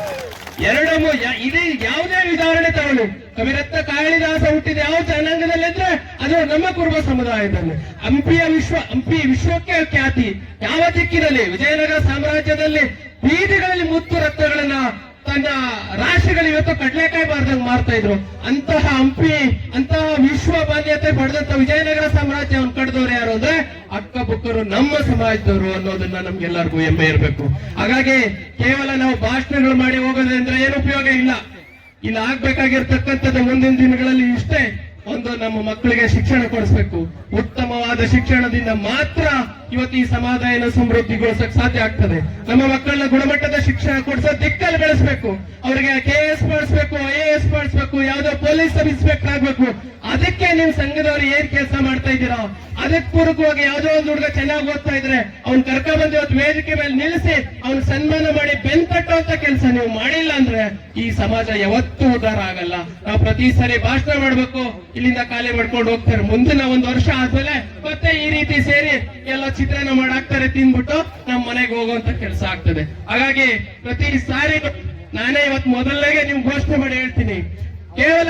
ಇದು ಯಾವುದೇ ಉದಾಹರಣೆ ತಗೊಳ್ಳಿ, ಕವಿರತ್ನ ಕಾಳಿದಾಸ ಹುಟ್ಟಿದ ಯಾವ ಜನಾಂಗದಲ್ಲಿದ್ರೆ ಅದು ನಮ್ಮ ಕುರುಬ ಸಮುದಾಯದಲ್ಲಿ. ಹಂಪಿ ವಿಶ್ವಕ್ಕೆ ಖ್ಯಾತಿ. ಯಾವ ದಿಕ್ಕಿನಲ್ಲಿ? ವಿಜಯನಗರ ಸಾಮ್ರಾಜ್ಯದಲ್ಲಿ ಬೀದಿಗಳಲ್ಲಿ ಮುತ್ತು ರತ್ನಗಳನ್ನ ತನ್ನ ರಾಶಿಗಳು ಇವತ್ತು ಕಡ್ಲೆಕಾಯಿ ಬಾರ್ದಂಗ್ ಮಾರ್ತಾ ಇದ್ರು. ಅಂತಹ ಹಂಪಿ, ಅಂತಹ ವಿಶ್ವ ಮಾನ್ಯತೆ ಪಡೆದಂತ ವಿಜಯನಗರ ಸಾಮ್ರಾಜ್ಯವನ್ನು ಕಡ್ದವ್ರು ಯಾರು ಅಂದ್ರೆ ಅಕ್ಕ ಬುಕ್ಕರು ನಮ್ಮ ಸಮಾಜದವರು ಅನ್ನೋದನ್ನ ನಮ್ಗೆಲ್ಲರಿಗೂ ಹೆಮ್ಮೆ ಇರಬೇಕು. ಹಾಗಾಗಿ ಕೇವಲ ನಾವು ಭಾಷಣಗಳು ಮಾಡಿ ಹೋಗೋದ್ರಿಂದ ಏನು ಉಪಯೋಗ ಇಲ್ಲ. ಇಲ್ಲಿ ಆಗ್ಬೇಕಾಗಿರ್ತಕ್ಕಂಥದ್ದು ಮುಂದಿನ ದಿನಗಳಲ್ಲಿ ಇಷ್ಟೇ. ಒಂದು ನಮ್ಮ ಮಕ್ಕಳಿಗೆ ಶಿಕ್ಷಣ ಕೊಡಿಸ್ಬೇಕು. ಉತ್ತಮವಾದ ಶಿಕ್ಷಣದಿಂದ ಮಾತ್ರ ಇವತ್ತು ಈ ಸಮಾಜನ ಸಮೃದ್ಧಿಗೊಳಿಸಕ್ ಸಾಧ್ಯ ಆಗ್ತದೆ. ನಮ್ಮ ಮಕ್ಕಳನ್ನ ಗುಣಮಟ್ಟದ ಶಿಕ್ಷಣ ಕೊಡಿಸೋ ದಿಕ್ಕಲ್ಲಿ ಬೆಳೆಸ್ಬೇಕು. ಅವರಿಗೆ KS ಮಾಡಿಸ್ಬೇಕು, IAS ಮಾಡಿಸ್ಬೇಕು, ಯಾವ್ದೋ ಪೊಲೀಸ್ ಸಬ್ ಇನ್ಸ್ಪೆಕ್ಟರ್ ಆಗ್ಬೇಕು. ಅದಕ್ಕೆ ನೀವು ಸಂಘದವ್ರು ಏನ್ ಕೆಲಸ ಮಾಡ್ತಾ ಇದ್ದೀರಾ, ಅದಕ್ಕೆ ಪೂರಕವಾಗಿ ಯಾವ್ದೋ ಒಂದು ಹುಡುಗ ಚೆನ್ನಾಗಿ ಓದ್ತಾ ಇದ್ರೆ ಅವ್ನ್ ಕರ್ಕೊಂಡ್ ಬಂದು ಇವತ್ತು ವೇದಿಕೆ ಮೇಲೆ ನಿಲ್ಲಿಸಿ ಅವ್ನ್ ಸನ್ಮಾನ ಮಾಡಿ ಬೆನ್ ತಟ್ಟುವಂತ ಕೆಲಸ ನೀವು ಮಾಡಿಲ್ಲ ಅಂದ್ರೆ ಈ ಸಮಾಜ ಯಾವತ್ತೂ ಉದ್ಧಾರ ಆಗಲ್ಲ. ನಾವು ಪ್ರತಿ ಸರಿ ಭಾಷಣ ಮಾಡ್ಬೇಕು, ಇಲ್ಲಿಂದ ಖಾಲಿ ಮಾಡ್ಕೊಂಡು ಹೋಗ್ತಾರೆ. ಮುಂದಿನ ಒಂದು ವರ್ಷ ಆದ್ಮೇಲೆ ಮತ್ತೆ ಈ ರೀತಿ ಸೇರಿ ಎಲ್ಲ ಚಿತ್ರಾನ್ನ ಮಾಡಾಕ್ತಾರೆ, ತಿಂದ್ಬಿಟ್ಟು ನಮ್ಮ ಮನೆಗೆ ಹೋಗುವಂತ ಕೆಲಸ ಆಗ್ತದೆ. ಹಾಗಾಗಿ ಪ್ರತಿ ಸಾರಿ ನಾನೇ ಇವತ್ತು ಮೊದಲನೇಗೆ ನಿಮ್ಗೆ ಘೋಷಣೆ ಮಾಡಿ ಹೇಳ್ತೀನಿ, ಕೇವಲ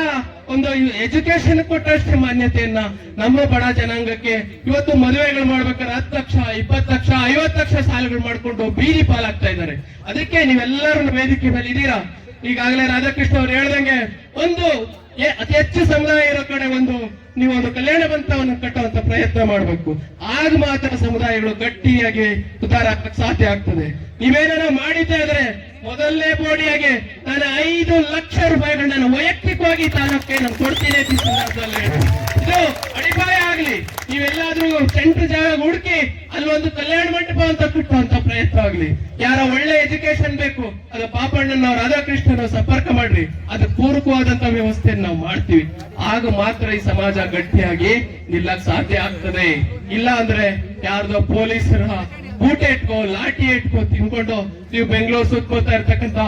ಒಂದು ಎಜುಕೇಶನ್ ಕೊಟ್ಟಷ್ಟು ಮಾನ್ಯತೆಯನ್ನ ನಮ್ಮ ಬಡ ಜನಾಂಗಕ್ಕೆ ಇವತ್ತು ಮದುವೆಗಳು ಮಾಡ್ಬೇಕಾದ್ರೆ 10 ಲಕ್ಷ 20 ಲಕ್ಷ 50 ಲಕ್ಷ ಸಾಲಗಳು ಮಾಡ್ಕೊಂಡು ಬೀದಿ ಪಾಲಾಗ್ತಾ ಇದ್ದಾರೆ. ಅದಕ್ಕೆ ನೀವೆಲ್ಲರೂ ವೇದಿಕೆ ಮೇಲೆ ಇದ್ದೀರಾ. ಈಗಾಗಲೇ ರಾಧಾಕೃಷ್ಣ ಅವ್ರು ಹೇಳ್ದಂಗೆ ಒಂದು ಅತಿ ಹೆಚ್ಚು ಸಮುದಾಯ ಇರೋ ಕಡೆ ನೀವು ಒಂದು ಕಲ್ಯಾಣ ಮಂಟಪವನ್ನು ಕಟ್ಟುವಂತ ಪ್ರಯತ್ನ ಮಾಡಬೇಕು. ಆಗ ಮಾತ್ರ ಸಮುದಾಯಗಳು ಗಟ್ಟಿಯಾಗಿ ಉದ್ಧಾರ ಆಗಕ್ಕೆ ಸಾಧ್ಯ ಆಗ್ತದೆ. ನೀವೇನಾರ ಮಾಡಿದ್ದೆ ಆದ್ರೆ ಮೊದಲನೇ ಬೋಡಿಯಾಗಿ ನಾನು 5 ಲಕ್ಷ ರೂಪಾಯಿಗಳು ನಾನು ವೈಯಕ್ತಿಕವಾಗಿ ತಾಲೂಕಿಗೆ ನಾನು ಕೊಡ್ತೀನಿ ಅಂತ ಈ ಸಂದರ್ಭದಲ್ಲಿ ಹೇಳ್ತೀನಿ. ಇದು ಅಡಿಪಾಯ ಆಗ್ಲಿ, ನೀವೆಲ್ಲಾದ್ರೂ ಸೆಂಟ್ರ್ ಜಾಗ ಹುಡುಕಿ ಅಲ್ಲೊಂದು ಕಲ್ಯಾಣ ಮಂಟಪ ಅಂತ ಕಟ್ಟುವಂತ ಪ್ರಯತ್ನ ಆಗ್ಲಿ. ಯಾರ ಒಳ್ಳೆ ಎಜುಕೇಶನ್ ಬೇಕು ಅದು ಪಾಪಣ್ಣನ ರಾಧಾಕೃಷ್ಣನ ಸಂಪರ್ಕ ಮಾಡ್ರಿ, ಅದಕ್ಕೆ ಪೂರಕವಾದಂತ ವ್ಯವಸ್ಥೆಯನ್ನು ನಾವು ಮಾಡ್ತೀವಿ. ಆಗ ಮಾತ್ರ ಈ ಸಮಾಜ ಗಟ್ಟಿಯಾಗಿ ನಿಲ್ಲಕ್ ಸಾಧ್ಯ ಆಗ್ತದೆ. ಇಲ್ಲ ಅಂದ್ರೆ ಯಾರ್ದೋ ಪೊಲೀಸರ ಬೂಟೆ ಇಟ್ಕೋ ಲಾಠಿ ಇಟ್ಕೋ ತಿನ್ಕೊಂಡು ನೀವು ಬೆಂಗಳೂರು ಸುತ್ಕೋತಾ ಇರ್ತಕ್ಕಂತ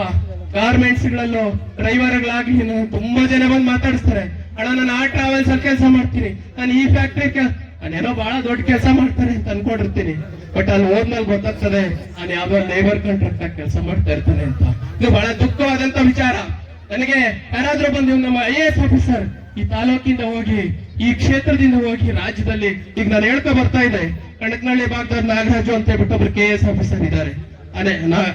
ಗಾರ್ಮೆಂಟ್ಸ್ ಗಳಲ್ಲೂ ಡ್ರೈವರ್ಗಳಾಗಿ ತುಂಬಾ ಜನ ಬಂದು ಮಾತಾಡಿಸ್ತಾರೆ, ಅಣ್ಣ ನಾನು ಆ ಟ್ರಾವೆಲ್ಸ್ ಅಲ್ಲಿ ಕೆಲಸ ಮಾಡ್ತೀನಿ, ನಾನು ಈ ಫ್ಯಾಕ್ಟ್ರಿ ನಾನೇನೋ ಬಹಳ ದೊಡ್ಡ ಕೆಲಸ ಮಾಡ್ತಾರೆ ಅಂತ ಅನ್ಕೊಂಡಿರ್ತೀನಿ. ಬಟ್ ಅಲ್ಲಿ ಹೋದ್ಮೇಲೆ ಗೊತ್ತಾಗ್ತದೆ ನಾನು ಯಾವ್ದೋ ಲೇಬರ್ ಕಾಂಟ್ರಾಕ್ಟ್ ಆಗಿ ಕೆಲಸ ಮಾಡ್ತಾ ಇರ್ತಾನೆ ಅಂತ. ಇದು ಬಹಳ ದುಃಖವಾದಂತ ವಿಚಾರ. ನನಗೆ ಯಾರಾದ್ರೂ ಬಂದು ನಮ್ಮ IAS ಆಫೀಸರ್ ಈ ತಾಲೂಕಿಂದ ಹೋಗಿ ಈ ಕ್ಷೇತ್ರದಿಂದ ಹೋಗಿ ರಾಜ್ಯದಲ್ಲಿ ಈಗ ನಾನು ಹೇಳ್ಕೊ ಬರ್ತಾ ಇದ್ದೆ, ಕಣಕನಹಳ್ಳಿ ಭಾಗದವ್ರು ನಾಗರಾಜು ಅಂತ ಹೇಳ್ಬಿಟ್ಟು ಒಬ್ರು KS ಆಫೀಸರ್ ಇದ್ದಾರೆ,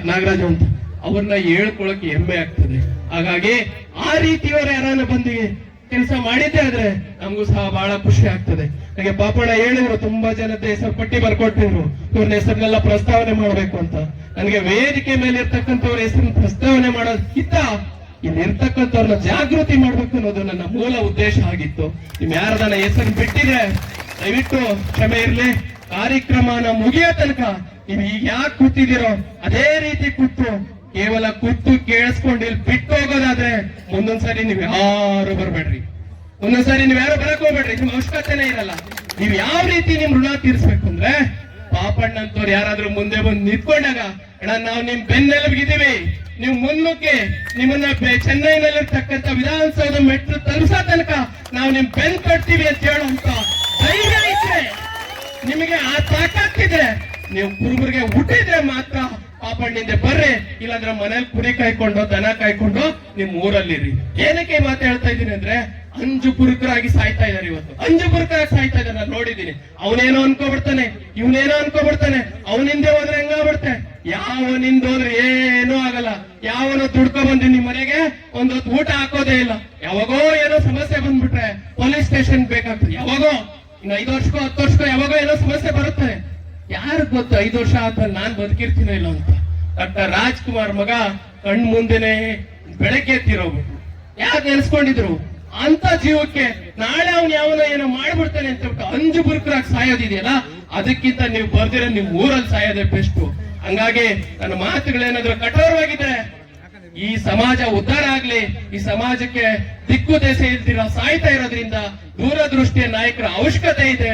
ನಾಗರಾಜು ಅಂತ, ಅವ್ರನ್ನ ಹೇಳ್ಕೊಳಕ್ಕೆ ಹೆಮ್ಮೆ ಆಗ್ತದೆ. ಹಾಗಾಗಿ ಆ ರೀತಿಯವರು ಯಾರನ್ನ ಬಂದು ಕೆಲಸ ಮಾಡಿದ್ದೆ ಆದ್ರೆ ನಮಗೂ ಸಹ ಬಹಳ ಖುಷಿ ಆಗ್ತದೆ. ನನಗೆ ಪಾಪಣ್ಣ ಹೇಳಿದ್ರು, ತುಂಬಾ ಜನದ ಹೆಸರು ಪಟ್ಟಿ ಬರ್ಕೊಟ್ಟಿದ್ರು, ಇವ್ರನ್ನ ಹೆಸರನ್ನೆಲ್ಲ ಪ್ರಸ್ತಾವನೆ ಮಾಡ್ಬೇಕು ಅಂತ. ನನಗೆ ವೇದಿಕೆ ಮೇಲೆ ಇರ್ತಕ್ಕಂಥವ್ರ ಹೆಸರನ್ನ ಪ್ರಸ್ತಾವನೆ ಮಾಡೋದಕ್ಕಿಂತ ಇಲ್ಲಿ ಇರ್ತಕ್ಕಂಥವ್ರನ್ನ ಜಾಗೃತಿ ಮಾಡ್ಬೇಕು ಅನ್ನೋದು ನನ್ನ ಮೂಲ ಉದ್ದೇಶ ಆಗಿತ್ತು. ನಿಮ್ ಯಾರದನ್ನ ಹೆಸರು ಬಿಟ್ಟಿದ್ರೆ ದಯವಿಟ್ಟು ಕ್ಷಮೆ ಇರ್ಲಿ. ಕಾರ್ಯಕ್ರಮನ ಮುಗಿಯೋ ತನಕ ನೀವು ಈಗ ಯಾಕೆ ಕೂತಿದ್ದೀರೋ ಅದೇ ರೀತಿ ಕೂತು ಕೇವಲ ಕೂತು ಕೇಳಿಸ್ಕೊಂಡು ಇಲ್ಲಿ ಬಿಟ್ಟು ಹೋಗೋದಾದ್ರೆ ಮುಂದೊಂದ್ಸರಿ ನೀವ್ ಯಾರು ಬರ್ಬೇಡ್ರಿ, ಒಂದೊಂದ್ಸರಿ ನೀವ್ ಯಾರು ಬರಕ್ ಹೋಗ್ಬೇಡ್ರಿ, ನಿಮ್ ಅವಶ್ಯಕತೆನೇ ಇರಲ್ಲ. ನೀವ್ ಯಾವ ರೀತಿ ನಿಮ್ ಋಣ ತೀರ್ಸ್ಬೇಕು ಅಂದ್ರೆ ಪಾಪಣ್ಣಂತವ್ರು ಯಾರಾದ್ರೂ ಮುಂದೆ ಬಂದು ನಿಂತ್ಕೊಂಡಾಗ ಅಣ್ಣ ನಾವು ನಿಮ್ ಬೆನ್ನೆಲುಬಿಗಿದ್ದೀವಿ, ನೀವು ಮುನ್ನುಗ್ಗಿ ನಿಮ್ಮನ್ನ ಚೆನ್ನೈನಲ್ಲಿರ್ತಕ್ಕಂಥ ವಿಧಾನಸೌಧ ಮೆಟ್ಲು ತಲುಪಿಸೋ ತನಕ ನಾವು ನಿಮ್ ಬೆನ್ ಕಟ್ತೀವಿ ಅಂತ ಹೇಳುವಂತ ಧೈರ್ಯ ಇದ್ರೆ, ನಿಮಗೆ ಆ ತಾಕತ್ತಿದ್ರೆ, ನೀವು ಕುರುಬರಿಗೆ ಹುಟ್ಟಿದ್ರೆ ಮಾತ್ರ ಪಾಪಣ್ಣಿಂದ ಬರ್ರಿ. ಇಲ್ಲಾಂದ್ರೆ ಮನೇಲಿ ಕುರಿ ಕಾಯ್ಕೊಂಡು ದನ ಕಾಯ್ಕೊಂಡು ನಿಮ್ ಊರಲ್ಲಿರಿ. ಏನಕ್ಕೆ ಮಾತು ಹೇಳ್ತಾ ಇದ್ದೀನಿ ಅಂದ್ರೆ ಅಂಜು ಪುರುಕರಾಗಿ ಸಾಯ್ತಾ ಇದಾರೆ. ಇವತ್ತು ಅಂಜು ಪುರುಕರಾಗಿ ಸಾಯ್ತಾ ಇದ್ದಾರೆ. ನಾನು ನೋಡಿದ್ದೀನಿ. ಅವನೇನೋ ಅನ್ಕೋಬಿಡ್ತಾನೆ, ಇವನೇನೋ ಅನ್ಕೋಬಿಡ್ತಾನೆ, ಅವನಿಂದೆ ಹೋದ್ರೆ ಹೆಂಗಾಗ್ಬಿಡ್ತೆ. ಯಾವನಿಂದ ಹೋದ್ರೆ ಏನೂ ಆಗಲ್ಲ. ಯಾವನೋ ದುಡ್ಕೊ ಬಂದು ನಿಮ್ ಮನೆಗೆ ಒಂದೊತ್ತು ಊಟ ಹಾಕೋದೇ ಇಲ್ಲ. ಯಾವಾಗೋ ಏನೋ ಸಮಸ್ಯೆ ಬಂದ್ಬಿಟ್ರೆ ಪೊಲೀಸ್ ಸ್ಟೇಷನ್ ಬೇಕಾಗ್ತದೆ. ಯಾವಾಗೋ ಇನ್ನು 5 ವರ್ಷಕ್ಕೋ 10 ವರ್ಷಕ್ಕೋ ಯಾವಾಗೋ ಏನೋ ಸಮಸ್ಯೆ ಬರುತ್ತೆ. ಯಾರು ಗೊತ್ತು 5 ವರ್ಷ ಆದ್ಮೇಲೆ ನಾನ್ ಬದುಕಿರ್ತೀನೋ ಇಲ್ಲ ಅಂತ. ಡಾಕ್ಟರ್ ರಾಜ್ಕುಮಾರ್ ಮಗ ಕಣ್ ಮುಂದೆನೆ ಬೆಳಗ್ಗೆ ಎತ್ತಿರೋಗ್ಬಿಟ್ಟು ಯಾಕೆ ನೆನೆಸ್ಕೊಂಡಿದ್ರು ಅಂತ ಜೀವಕ್ಕೆ ನಾಳೆ ಅವ್ನು ಯಾವನೋ ಏನೋ ಮಾಡ್ಬಿಡ್ತಾನೆ ಅಂತ ಬಿಟ್ಟು ಅಂಜು ಬುರುಕರಾಗಿ ಸಾಯೋದಿದೆಯಲ್ಲ, ಅದಕ್ಕಿಂತ ನೀವು ಬರ್ದಿರ ನಿಮ್ ಊರಲ್ಲಿ ಸಾಯೋದೇ ಬೆಸ್ಟ್. ಹಂಗಾಗಿ ನನ್ನ ಮಾತುಗಳೇನಾದ್ರೂ ಕಠೋರವಾಗಿದ್ರೆ ಈ ಸಮಾಜ ಉದ್ಧಾರ ಆಗ್ಲಿ, ಈ ಸಮಾಜಕ್ಕೆ ದಿಕ್ಕು ದೆಸೆ ಇಲ್ದಿರ ಸಾಯ್ತಾ ಇರೋದ್ರಿಂದ ದೂರದೃಷ್ಟಿಯ ನಾಯಕರ ಅವಶ್ಯಕತೆ ಇದೆ.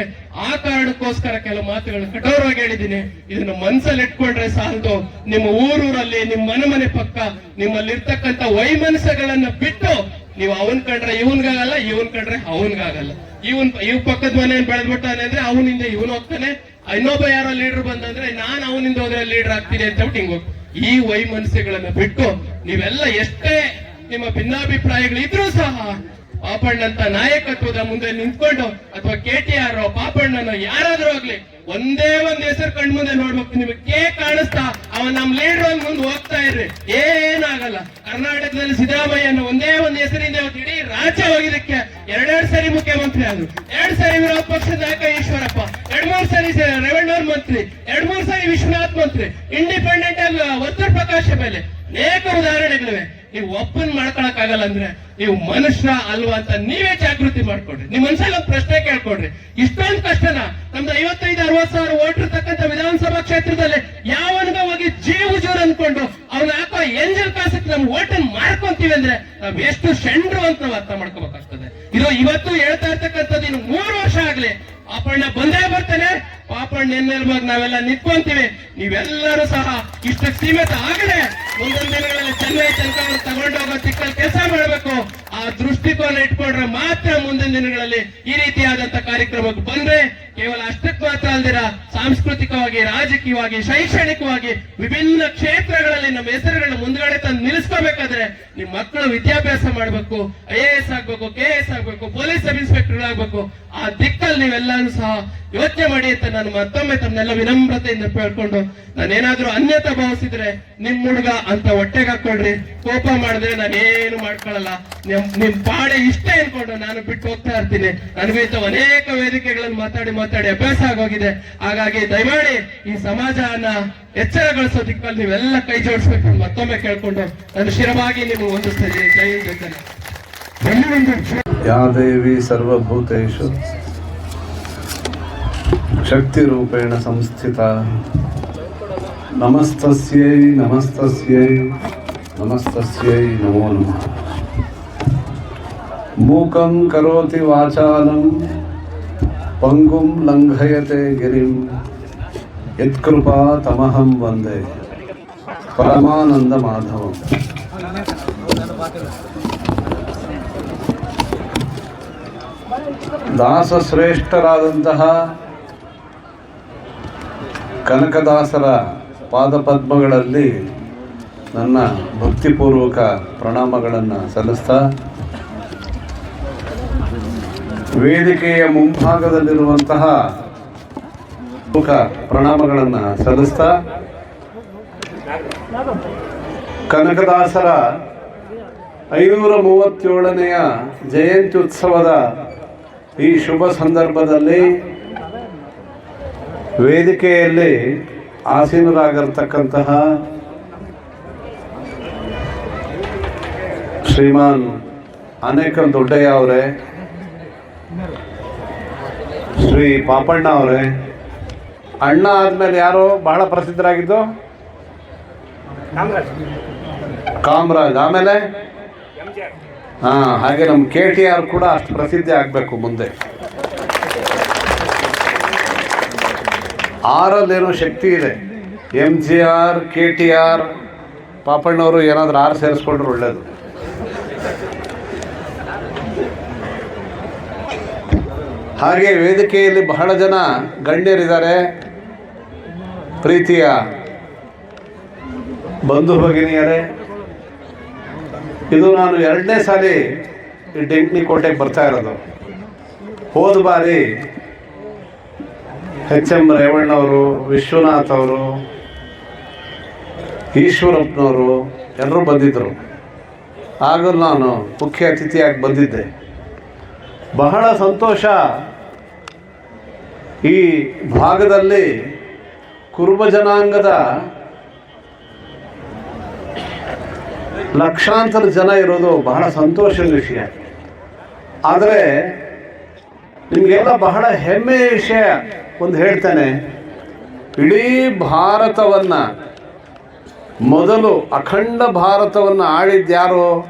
ಆ ಕಾರಣಕ್ಕೋಸ್ಕರ ಕೆಲವು ಮಾತುಗಳನ್ನು ಕಠೋರವಾಗಿ ಹೇಳಿದ್ದೀನಿ. ಇದನ್ನು ಮನಸ್ಸಲ್ಲಿ ಇಟ್ಕೊಂಡ್ರೆ ಸಾಲದು. ನಿಮ್ಮ ಊರೂರಲ್ಲಿ ನಿಮ್ಮ ಮನೆ ಪಕ್ಕ ನಿಮ್ಮಲ್ಲಿರ್ತಕ್ಕಂಥ ವೈಮನಸ್ಯಗಳನ್ನ ಬಿಟ್ಟು ನೀವು ಅವನ್ ಕಂಡ್ರೆ ಇವನ್ಗಾಗಲ್ಲ, ಇವನ್ ಕಂಡ್ರೆ ಅವನ್ಗಾಗಲ್ಲ. ಇವ್ ಪಕ್ಕದ ಮನೆ ಬೆಳೆದ್ಬಿಟ್ಟಾನೆ ಅಂದ್ರೆ ಅವನಿಂದ ಇವನ್ ಹೋಗ್ತಾನೆ, ಇನ್ನೊಬ್ಬ ಯಾರೋ ಲೀಡರ್ ಬಂದಂದ್ರೆ ನಾನು ಅವನಿಂದ ಹೋದ್ರೆ ಲೀಡರ್ ಆಗ್ತೀನಿ ಅಂತ ಬಿಟ್ಟು ಹಿಂಗ್ ಹೋಗ್ತಾನೆ. ಈ ವೈಮನಸ್ಯಗಳನ್ನ ಬಿಟ್ಟು ನೀವೆಲ್ಲ ಎಷ್ಟೇ ನಿಮ್ಮ ಭಿನ್ನಾಭಿಪ್ರಾಯಗಳು ಇದ್ರೂ ಸಹ ಪಾಪಣ್ಣಂತ ನಾಯಕತ್ವದ ಮುಂದೆ ನಿಂತ್ಕೊಂಡು ಅಥವಾ KTR ಪಾಪಣ್ಣನ ಯಾರಾದ್ರೂ ಆಗ್ಲಿ ಒಂದೇ ಒಂದ್ ಹೆಸರು ಕಣ್ ಮುಂದೆ ನೋಡ್ಬೇಕು. ನಿಮಗೆ ಕಾಣಿಸ್ತಾ ಅವನ್ ನಮ್ ಲೀಡರ್ ಮುಂದೆ ಹೋಗ್ತಾ ಇರ್ರಿ, ಏನಾಗಲ್ಲ. ಕರ್ನಾಟಕದಲ್ಲಿ ಸಿದ್ದರಾಮಯ್ಯನ ಒಂದೇ ಒಂದ್ ಹೆಸರಿಂದ ಇಡೀ ರಾಜ್ಯ ಹೋಗಿದ್ದಕ್ಕೆ 2 ಸರಿ ಮುಖ್ಯಮಂತ್ರಿ ಆದ್ರು, 2 ಸರಿ ವಿರೋಧ ಪಕ್ಷದ ನಾಯಕ ಈಶ್ವರಪ್ಪ, 2-3 ಸರಿ ರೆವೆನ್ಯೂ ಮಂತ್ರಿ, 2-3 ಸರಿ ವಿಶ್ವನಾಥ್ ಮಂತ್ರಿ, ಇಂಡಿಪೆಂಡೆಂಟ್ ಆಗಿ ವರ್ತೂರ್ ಪ್ರಕಾಶ ಮೇಲೆ ಅನೇಕ ಉದಾಹರಣೆಗಳಿವೆ. ನೀವು ಒಪ್ಪನ್ ಮಾಡ್ಕೊಳಕ್ ಆಗಲ್ಲ ಅಂದ್ರೆ ನೀವು ಮನುಷ್ಯ ಅಲ್ವಾ ಅಂತ ನೀವೇ ಜಾಗೃತಿ ಮಾಡ್ಕೊಡ್ರಿ. ನಿಮ್ ಮನ್ಸಲ್ಲಿ ಒಂದು ಪ್ರಶ್ನೆ ಕೇಳ್ಕೊಡ್ರಿ, ಇಷ್ಟೊಂದು ಕಷ್ಟನ ನಮ್ದು 55-60 ಸಾವಿರ ಓಟ್ ಇರ್ತಕ್ಕಂಥ ವಿಧಾನಸಭಾ ಕ್ಷೇತ್ರದಲ್ಲಿ ಯಾವನ್ಗ ಹೋಗಿ ಜೀರ್ ಅನ್ಕೊಂಡು ಅವ್ನ ಹಾಕೋ ಎಂಜಲ್ ಕಾಸಕ್ಕೆ ನಮ್ ಓಟನ್ ಮಾರ್ಕೊಂತೀವಿ ಅಂದ್ರೆ ನಾವ್ ಎಷ್ಟು ಷಂಡ್ರು ಅಂತ ನಾವು ಅರ್ಥ ಮಾಡ್ಕೋಬೇಕಾಗ್ತದೆ. ಇದು ಇವತ್ತು ಹೇಳ್ತಾ ಇರ್ತಕ್ಕಂಥದ್ದು ಇನ್ನು 3 ವರ್ಷ ಆಗ್ಲಿ ಪಾಪಣ್ಣ ಬಂದೇ ಬರ್ತಾನೆ. ಪಾಪಣ್ಣ ನೆನ್ನೆಲ್ವಾಗ ನಾವೆಲ್ಲ ನಿಂತ್ಕೊಂತೀವಿ. ನೀವೆಲ್ಲರೂ ಸಹ ಇಷ್ಟಕ್ಕೆ ಸೀಮಿತ ಆಗದೆ ಮುಂದಿನ ದಿನಗಳಲ್ಲಿ ಚೆನ್ನೈ ತನಕ ತಗೊಂಡೋಗೋ ದಿಕ್ಕಲ್ಲಿ ಕೆಲಸ ಮಾಡಬೇಕು. ಆ ದೃಷ್ಟಿಕೋನ ಇಟ್ಕೊಂಡ್ರೆ ಮಾತ್ರ ಮುಂದಿನ ದಿನಗಳಲ್ಲಿ ಈ ರೀತಿಯಾದಂತ ಕಾರ್ಯಕ್ರಮಕ್ಕೆ ಬಂದ್ರೆ ಕೇವಲ ಅಷ್ಟಕ್ಕೆ ಮಾತ್ರ ಅಲ್ದಿರ ಸಾಂಸ್ಕೃತಿಕವಾಗಿ, ರಾಜಕೀಯವಾಗಿ, ಶೈಕ್ಷಣಿಕವಾಗಿ ವಿಭಿನ್ನ ಕ್ಷೇತ್ರಗಳಲ್ಲಿ ನಮ್ಮ ಹೆಸರುಗಳನ್ನ ಮುಂದ್ಗಡೆ ತಂದು ನಿಲ್ಲಿಸ್ಕೋಬೇಕಾದ್ರೆ ನಿಮ್ ಮಕ್ಕಳು ವಿದ್ಯಾಭ್ಯಾಸ ಮಾಡ್ಬೇಕು, IAS ಆಗ್ಬೇಕು, KS ಆಗ್ಬೇಕು, ಪೊಲೀಸ್ ಸಬ್ ಇನ್ಸ್ಪೆಕ್ಟರ್ ಆಗ್ಬೇಕು. ಆ ದಿಕ್ಕಲ್ಲಿ ನೀವೆಲ್ಲರೂ ಸಹ ಯೋಚನೆ ಮಾಡಿ ಅಂತ ನಾನು ಮತ್ತೊಮ್ಮೆ ತಮ್ಮನ್ನೆಲ್ಲ ವಿನಮ್ರತೆಯಿಂದ ಕೇಳ್ಕೊಂಡು, ನಾನೇನಾದ್ರೂ ಅನ್ಯತಾ ಭಾವಿಸಿದ್ರೆ ನಿಮ್ ಹುಡುಗ ಅಂತ ಹೊಟ್ಟೆಗೆ ಹಾಕೊಳ್ರಿ. ಕೋಪ ಮಾಡಿದ್ರೆ ನಾನೇನು ಮಾಡ್ಕೊಳ್ಳಲ್ಲ. ನಿಮ್ ಪಾಡೆ ಇಷ್ಟ ಅನ್ಕೊಂಡು ನಾನು ಬಿಟ್ಟು ಹೋಗ್ತಾ ಇರ್ತೀನಿ. ನನಗೂ ಇಂಥ ಅನೇಕ ವೇದಿಕೆಗಳಲ್ಲಿ ಮಾತಾಡಿ ಅಭ್ಯಾಸ ಆಗೋಗಿದೆ. ಹಾಗಾಗಿ ದಯಮಾಡಿ ಈ ಸಮಾಜನ ಎಚ್ಚರಗೊಳಿಸೋ ದಿಕ್ಕಲ್ಲಿ ನೀವೆಲ್ಲ ಕೈ ಜೋಡಿಸ್ಬೇಕು ಮತ್ತೊಮ್ಮೆ ಕೇಳ್ಕೊಂಡು ನಾನು ಶಿರವಾಗಿ ನಿಮ್ಗೆ ಹೊಂದಿಸ್ತೀನಿ. ಜೈ ಜಗನ್. ಯಾ ದೇವಿ ಸರ್ವಭೂತೇಷು ಶಕ್ತಿರೂಪೇಣ ಸಂಸ್ಥಿತ ನಮಸ್ತಸ್ಯೈ ನಮಸ್ತಸ್ಯೈ ನಮಸ್ತಸ್ಯೈ ನಮೋ ನಮಃ. ಮೂಕಂ ಕರೋತಿ ವಾಚಾಲಂ ಪಂಗುಂ ಲಂಘಯತೆ ಗಿರಿಂ ಯತ್ಕೃಪಾ ತಮಹಂ ವಂದೇ ಪರಮಾನಂದ ಮಾಧವಂ. ದಾಸಶ್ರೇಷ್ಠರಾದಂತಹ ಕನಕದಾಸರ ಪಾದಪದ್ಮಗಳಲ್ಲಿ ನನ್ನ ಭಕ್ತಿಪೂರ್ವಕ ಪ್ರಣಾಮಗಳನ್ನು ಸಲ್ಲಿಸ್ತಾ, ವೇದಿಕೆಯ ಮುಂಭಾಗದಲ್ಲಿರುವಂತಹ ಪ್ರಣಾಮಗಳನ್ನು ಸಲ್ಲಿಸ್ತಾ, ಕನಕದಾಸರ 537ನೆಯ ಜಯಂತಿ ಉತ್ಸವದ ಈ ಶುಭ ಸಂದರ್ಭದಲ್ಲಿ ವೇದಿಕೆಯಲ್ಲಿ ಆಸೀನರಾಗಿರ್ತಕ್ಕಂತಹ ಶ್ರೀಮಾನ್ ಆನೇಕಲ್ ದೊಡ್ಡಯ್ಯ ಅವರೇ, ಶ್ರೀ ಪಾಪಣ್ಣ ಅವರೇ, ಅಣ್ಣ ಆದ್ಮೇಲೆ ಯಾರು ಬಹಳ ಪ್ರಸಿದ್ಧರಾಗಿದ್ದು? ಕಾಮರಾಜ್, ಆಮೇಲೆ ಹಾಗೆ ನಮ್ಮ KTR ಕೂಡ ಅಷ್ಟು ಪ್ರಸಿದ್ಧಿ ಆಗಬೇಕು ಮುಂದೆ. 6ರಲ್ಲೇನೋ ಶಕ್ತಿ ಇದೆ. MGR, KTR, ಪಾಪಣ್ಣವರು ಏನಾದರೂ 6 ಸೇರಿಸ್ಕೊಂಡ್ರೆ ಒಳ್ಳೇದು. ಹಾಗೆ ವೇದಿಕೆಯಲ್ಲಿ ಬಹಳ ಜನ ಗಣ್ಯರಿದ್ದಾರೆ. ಪ್ರೀತಿಯ ಬಂಧು ಭಗಿನಿಯರೇ, ಇದು ನಾನು 2ನೇ ಸಾರಿ ಈ ಡೆಂಕ್ನಿ ಕೋಟೆಗೆ ಬರ್ತಾ ಇರೋದು. ಹೋದ ಬಾರಿ HM ರೇವಣ್ಣವರು, ವಿಶ್ವನಾಥ್ ಅವರು, ಈಶ್ವರಪ್ಪನವರು ಎಲ್ಲರೂ ಬಂದಿದ್ದರು. ಆಗ ನಾನು ಮುಖ್ಯ ಅತಿಥಿಯಾಗಿ ಬಂದಿದ್ದೆ. ಬಹಳ ಸಂತೋಷ. ಈ ಭಾಗದಲ್ಲಿ ಕುರುಬ ಜನಾಂಗದ ಲಕ್ಷಾಂತರ ಜನ ಇರೋದು ಬಹಳ ಸಂತೋಷದ ವಿಷಯ. ಆದರೆ ನಿಮಗೆಲ್ಲ ಬಹಳ ಹೆಮ್ಮೆಯ ವಿಷಯ ಒಂದು ಹೇಳ್ತೇನೆ. ಇಡೀ ಭಾರತವನ್ನು ಮೊದಲು ಅಖಂಡ ಭಾರತವನ್ನು ಆಳಿದ್ಯಾರು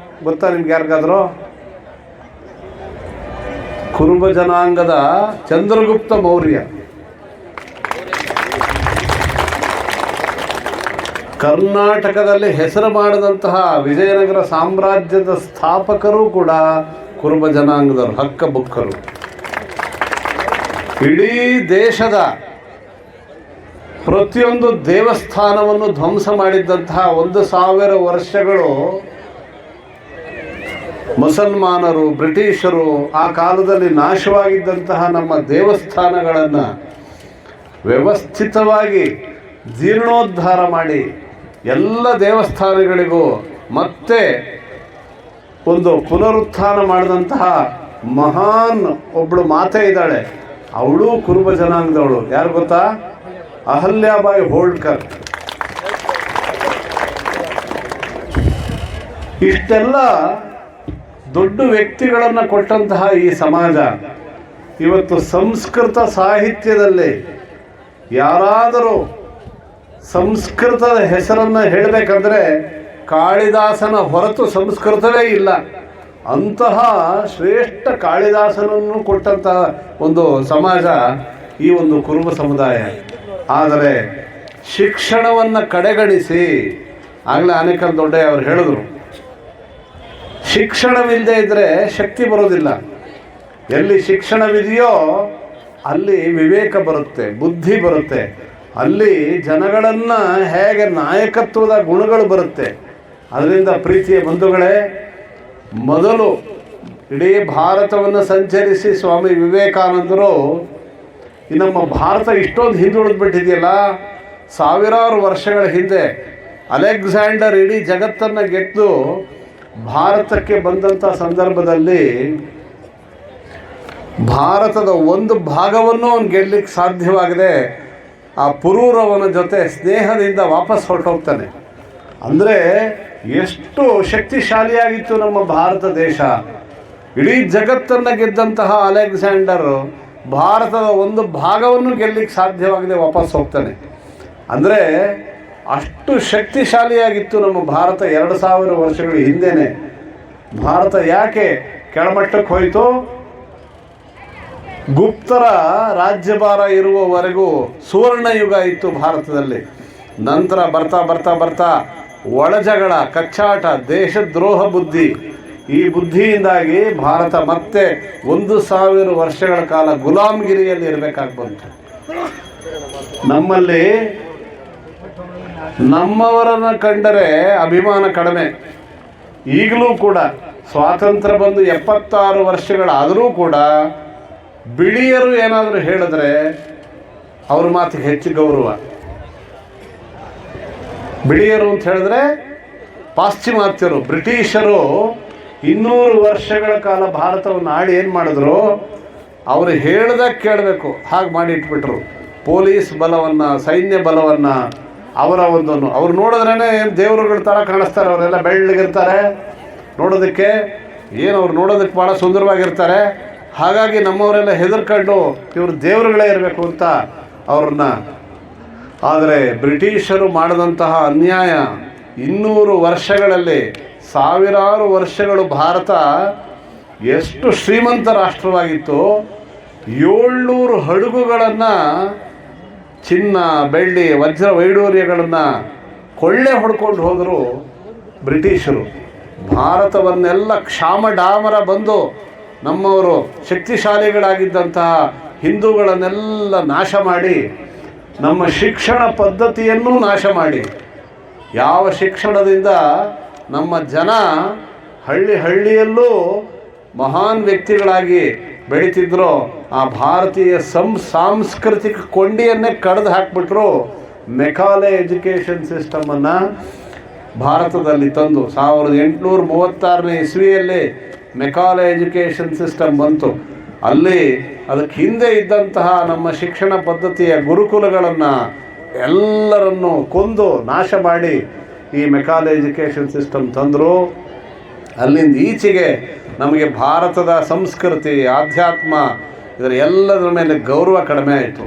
ಗೊತ್ತಾ ನಿಮ್ಗೆ? ಯಾರಿಗಾದ್ರು? ಕುರುಬ ಜನಾಂಗದ ಚಂದ್ರಗುಪ್ತ ಮೌರ್ಯ. ಕರ್ನಾಟಕದಲ್ಲಿ ಹೆಸರು ಮಾಡಿದಂತಹ ವಿಜಯನಗರ ಸಾಮ್ರಾಜ್ಯದ ಸ್ಥಾಪಕರು ಕೂಡ ಕುರುಬ ಜನಾಂಗದವರು, ಹಕ್ಕಬುಕ್ಕರು. ಇಡೀ ದೇಶದ ಪ್ರತಿಯೊಂದು ದೇವಸ್ಥಾನವನ್ನು ಧ್ವಂಸ ಮಾಡಿದ್ದಂತಹ 1000 ವರ್ಷಗಳು ಮುಸಲ್ಮಾನರು, ಬ್ರಿಟಿಷರು ಆ ಕಾಲದಲ್ಲಿ ನಾಶವಾಗಿದ್ದಂತಹ ನಮ್ಮ ದೇವಸ್ಥಾನಗಳನ್ನು ವ್ಯವಸ್ಥಿತವಾಗಿ ಜೀರ್ಣೋದ್ಧಾರ ಮಾಡಿ ಎಲ್ಲ ದೇವಸ್ಥಾನಗಳಿಗೂ ಮತ್ತೆ ಒಂದು ಪುನರುತ್ಥಾನ ಮಾಡಿದಂತಹ ಮಹಾನ್ ಒಬ್ಬಳು ಮಾತೆ ಇದ್ದಾಳೆ. ಅವಳು ಕುರುಬ ಜನಾಂಗದವಳು. ಯಾರು ಗೊತ್ತಾ? ಅಹಲ್ಯಾಬಾಯಿ ಹೋಳ್ಕರ್. ಇಷ್ಟೆಲ್ಲ ದೊಡ್ಡ ವ್ಯಕ್ತಿಗಳನ್ನು ಕೊಟ್ಟಂತಹ ಈ ಸಮಾಜ ಇವತ್ತು ಸಂಸ್ಕೃತ ಸಾಹಿತ್ಯದಲ್ಲಿ ಯಾರಾದರೂ ಸಂಸ್ಕೃತದ ಹೆಸರನ್ನು ಹೇಳಬೇಕಂದ್ರೆ ಕಾಳಿದಾಸನ ಹೊರತು ಸಂಸ್ಕೃತವೇ ಇಲ್ಲ. ಅಂತಹ ಶ್ರೇಷ್ಠ ಕಾಳಿದಾಸನನ್ನು ಕೊಟ್ಟಂತಹ ಒಂದು ಸಮಾಜ ಈ ಒಂದು ಕುರುಬ ಸಮುದಾಯ. ಆದರೆ ಶಿಕ್ಷಣವನ್ನು ಕಡೆಗಣಿಸಿ, ಆಗಲೇ ಆನೇಕಲ್ ದೊಡ್ಡಯ್ಯ ಅವರು ಹೇಳಿದ್ರು, ಶಿಕ್ಷಣವಿಲ್ಲದೆ ಇದ್ದರೆ ಶಕ್ತಿ ಬರೋದಿಲ್ಲ. ಎಲ್ಲಿ ಶಿಕ್ಷಣವಿದೆಯೋ ಅಲ್ಲಿ ವಿವೇಕ ಬರುತ್ತೆ, ಬುದ್ಧಿ ಬರುತ್ತೆ, ಅಲ್ಲಿ ಜನಗಳನ್ನು ಹೇಗೆ ನಾಯಕತ್ವದ ಗುಣಗಳು ಬರುತ್ತೆ. ಅದರಿಂದ ಪ್ರೀತಿಯ ಬಂಧುಗಳೇ, ಮೊದಲು ಇಡೀ ಭಾರತವನ್ನು ಸಂಚರಿಸಿ ಸ್ವಾಮಿ ವಿವೇಕಾನಂದರು ಈ ನಮ್ಮ ಭಾರತ ಇಷ್ಟೊಂದು ಹಿಂದುಳಿದು ಬಿಟ್ಟಿದೆಯಲ್ಲ, ಸಾವಿರಾರು ವರ್ಷಗಳ ಹಿಂದೆ ಅಲೆಕ್ಸಾಂಡರ್ ಇಡೀ ಜಗತ್ತನ್ನು ಗೆದ್ದು ಭಾರತಕ್ಕೆ ಬಂದಂಥ ಸಂದರ್ಭದಲ್ಲಿ ಭಾರತದ ಒಂದು ಭಾಗವನ್ನು ಅವನು ಗೆಲ್ಲಲಿಕ್ಕೆ ಸಾಧ್ಯವಾಗದೆ ಆ ಪುರೂರವನ ಜೊತೆ ಸ್ನೇಹದಿಂದ ವಾಪಸ್ ಹೊರಟೋಗ್ತಾನೆ. ಅಂದರೆ ಎಷ್ಟು ಶಕ್ತಿಶಾಲಿಯಾಗಿತ್ತು ನಮ್ಮ ಭಾರತ ದೇಶ. ಇಡೀ ಜಗತ್ತನ್ನು ಗೆದ್ದಂತಹ ಅಲೆಕ್ಸಾಂಡರ್ ಭಾರತದ ಒಂದು ಭಾಗವನ್ನು ಗೆಲ್ಲಲಿಕ್ಕೆ ಸಾಧ್ಯವಾಗದೆ ವಾಪಸ್ ಹೋಗ್ತಾನೆ. ಅಂದರೆ ಅಷ್ಟು ಶಕ್ತಿಶಾಲಿಯಾಗಿತ್ತು ನಮ್ಮ ಭಾರತ. 2000 ವರ್ಷಗಳ ಹಿಂದೆನೆ ಭಾರತ ಯಾಕೆ ಕೆಳಮಟ್ಟಕ್ಕೆ ಹೋಯಿತು? ಗುಪ್ತರ ರಾಜ್ಯಭಾರ ಇರುವವರೆಗೂ ಸುವರ್ಣ ಯುಗ ಇತ್ತು ಭಾರತದಲ್ಲಿ. ನಂತರ ಬರ್ತಾ ಬರ್ತಾ ಬರ್ತಾ ಒಳಜಗಳ, ಕಚ್ಚಾಟ, ದೇಶದ್ರೋಹ ಬುದ್ಧಿ, ಈ ಬುದ್ಧಿಯಿಂದಾಗಿ ಭಾರತ ಮತ್ತೆ 1000 ವರ್ಷಗಳ ಕಾಲ ಗುಲಾಮಗಿರಿಯಲ್ಲಿ ಇರಬೇಕಾಗಿ ಬಂತು. ನಮ್ಮಲ್ಲಿ ನಮ್ಮವರನ್ನು ಕಂಡರೆ ಅಭಿಮಾನ ಕಡಿಮೆ. ಈಗಲೂ ಕೂಡ ಸ್ವಾತಂತ್ರ್ಯ ಬಂದು 76 ವರ್ಷಗಳಾದರೂ ಕೂಡ ಬಿಳಿಯರು ಏನಾದರೂ ಹೇಳಿದ್ರೆ ಅವ್ರ ಮಾತಿಗೆ ಹೆಚ್ಚು ಗೌರವ. ಬಿಳಿಯರು ಅಂತ ಹೇಳಿದ್ರೆ ಪಾಶ್ಚಿಮಾತ್ಯರು, ಬ್ರಿಟಿಷರು 200 ವರ್ಷಗಳ ಕಾಲ ಭಾರತವನ್ನು ಆಡಿ ಏನು ಮಾಡಿದ್ರು? ಅವರು ಹೇಳ್ದಾಗ ಕೇಳಬೇಕು, ಹಾಗೆ ಮಾಡಿ ಇಟ್ಬಿಟ್ರು. ಪೊಲೀಸ್ ಬಲವನ್ನು, ಸೈನ್ಯ ಬಲವನ್ನು, ಅವರ ಒಂದನ್ನು ಅವ್ರು ನೋಡಿದ್ರೇ ಏನು ದೇವರುಗಳ ಥರ ಕಾಣಿಸ್ತಾರೆ. ಅವರೆಲ್ಲ ಬೆಳ್ಳಗಿರ್ತಾರೆ ನೋಡೋದಕ್ಕೆ, ಏನು ಅವ್ರು ನೋಡೋದಕ್ಕೆ ಭಾಳ ಸುಂದರವಾಗಿರ್ತಾರೆ. ಹಾಗಾಗಿ ನಮ್ಮವರೆಲ್ಲ ಹೆದರ್ಕೊಂಡು ಇವರು ದೇವರುಗಳೇ ಇರಬೇಕು ಅಂತ ಅವ್ರನ್ನ. ಆದರೆ ಬ್ರಿಟಿಷರು ಮಾಡಿದಂತಹ ಅನ್ಯಾಯ 200 ವರ್ಷಗಳಲ್ಲಿ, ಸಾವಿರಾರು ವರ್ಷಗಳು ಭಾರತ ಎಷ್ಟು ಶ್ರೀಮಂತ ರಾಷ್ಟ್ರವಾಗಿತ್ತು. 700 ಹಡಗುಗಳನ್ನು, ಚಿನ್ನ, ಬೆಳ್ಳಿ, ವಜ್ರ ವೈಡೂರ್ಯಗಳನ್ನು ಕೊಳ್ಳೆ ಹೊಡ್ಕೊಂಡು ಹೋದರು ಬ್ರಿಟಿಷರು. ಭಾರತವನ್ನೆಲ್ಲ ಕ್ಷಾಮಡಾಮರ ಬಂದು ನಮ್ಮವರು ಶಕ್ತಿಶಾಲಿಗಳಾಗಿದ್ದಂತಹ ಹಿಂದೂಗಳನ್ನೆಲ್ಲ ನಾಶ ಮಾಡಿ, ನಮ್ಮ ಶಿಕ್ಷಣ ಪದ್ಧತಿಯನ್ನು ನಾಶ ಮಾಡಿ, ಯಾವ ಶಿಕ್ಷಣದಿಂದ ನಮ್ಮ ಜನ ಹಳ್ಳಿಯಲ್ಲೂ ಮಹಾನ್ ವ್ಯಕ್ತಿಗಳಾಗಿ ಬೆಳೀತಿದ್ರು, ಆ ಭಾರತೀಯ ಸಾಂಸ್ಕೃತಿಕ ಕೊಂಡಿಯನ್ನೇ ಕಡ್ದು ಹಾಕ್ಬಿಟ್ರು. ಮೆಕಾಲೆ ಎಜುಕೇಷನ್ ಸಿಸ್ಟಮನ್ನು ಭಾರತದಲ್ಲಿ ತಂದು 1836ನೇ ಇಸ್ವಿಯಲ್ಲಿ ಮೆಕಾಲೆ ಎಜುಕೇಷನ್ ಸಿಸ್ಟಮ್ ಬಂತು. ಅಲ್ಲಿ ಅದಕ್ಕೆ ಹಿಂದೆ ಇದ್ದಂತಹ ನಮ್ಮ ಶಿಕ್ಷಣ ಪದ್ಧತಿಯ ಗುರುಕುಲಗಳನ್ನು ಎಲ್ಲರನ್ನು ಕೊಂದು ನಾಶ ಮಾಡಿ ಈ ಮೆಕಾಲೆ ಎಜುಕೇಷನ್ ಸಿಸ್ಟಮ್ ತಂದರು. ಅಲ್ಲಿಂದ ಈಚೆಗೆ ನಮಗೆ ಭಾರತದ ಸಂಸ್ಕೃತಿ, ಆಧ್ಯಾತ್ಮ, ಇದರ ಎಲ್ಲದರ ಮೇಲೆ ಗೌರವ ಕಡಿಮೆ ಆಯಿತು.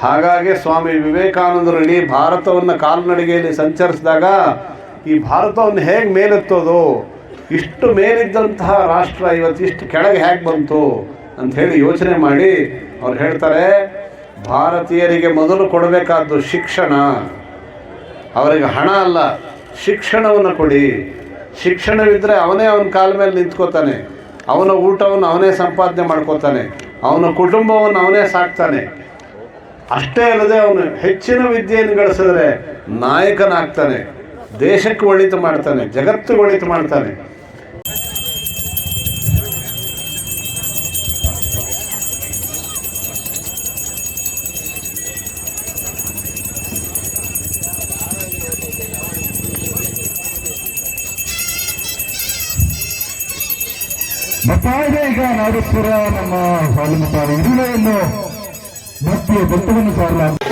ಹಾಗಾಗಿ ಸ್ವಾಮಿ ವಿವೇಕಾನಂದರು ಇಡೀ ಭಾರತವನ್ನು ಕಾಲ್ನಡಿಗೆಯಲ್ಲಿ ಸಂಚರಿಸಿದಾಗ ಈ ಭಾರತವನ್ನು ಹೇಗೆ ಮೇಲೆತ್ತೋದು, ಇಷ್ಟು ಮೇಲಿದ್ದಂತಹ ರಾಷ್ಟ್ರ ಇವತ್ತಿಷ್ಟು ಕೆಳಗೆ ಹೇಗೆ ಬಂತು ಅಂಥೇಳಿ ಯೋಚನೆ ಮಾಡಿ ಅವ್ರು ಹೇಳ್ತಾರೆ, ಭಾರತೀಯರಿಗೆ ಮೊದಲು ಕೊಡಬೇಕಾದ್ದು ಶಿಕ್ಷಣ. ಅವರಿಗೆ ಹಣ ಅಲ್ಲ, ಶಿಕ್ಷಣವನ್ನು ಕೊಡಿ. ಶಿಕ್ಷಣವಿದ್ದರೆ ಅವನೇ ಅವನ ಕಾಲ ಮೇಲೆ ನಿಂತ್ಕೋತಾನೆ, ಅವನ ಊಟವನ್ನು ಅವನೇ ಸಂಪಾದನೆ ಮಾಡ್ಕೋತಾನೆ, ಅವನ ಕುಟುಂಬವನ್ನು ಅವನೇ ಸಾಕ್ತಾನೆ. ಅಷ್ಟೇ ಅಲ್ಲದೆ ಅವನು ಹೆಚ್ಚಿನ ವಿದ್ಯೆಯನ್ನು ಗಳಿಸಿದ್ರೆ ನಾಯಕನಾಗ್ತಾನೆ, ದೇಶಕ್ಕೆ ಒಳಿತು ಮಾಡ್ತಾನೆ, ಜಗತ್ತಿಗೆ ಒಳಿತು ಮಾಡ್ತಾನೆ. ಮತ್ತಾಗ ಈಗ ನಾಡೇಶ್ವರ ನಮ್ಮ ಹಾಲು ಮತ ಇರುವೆಯನ್ನು ಮಧ್ಯೆ ಭಕ್ತವನ್ನು ಸಾರಲಾಗಿದೆ.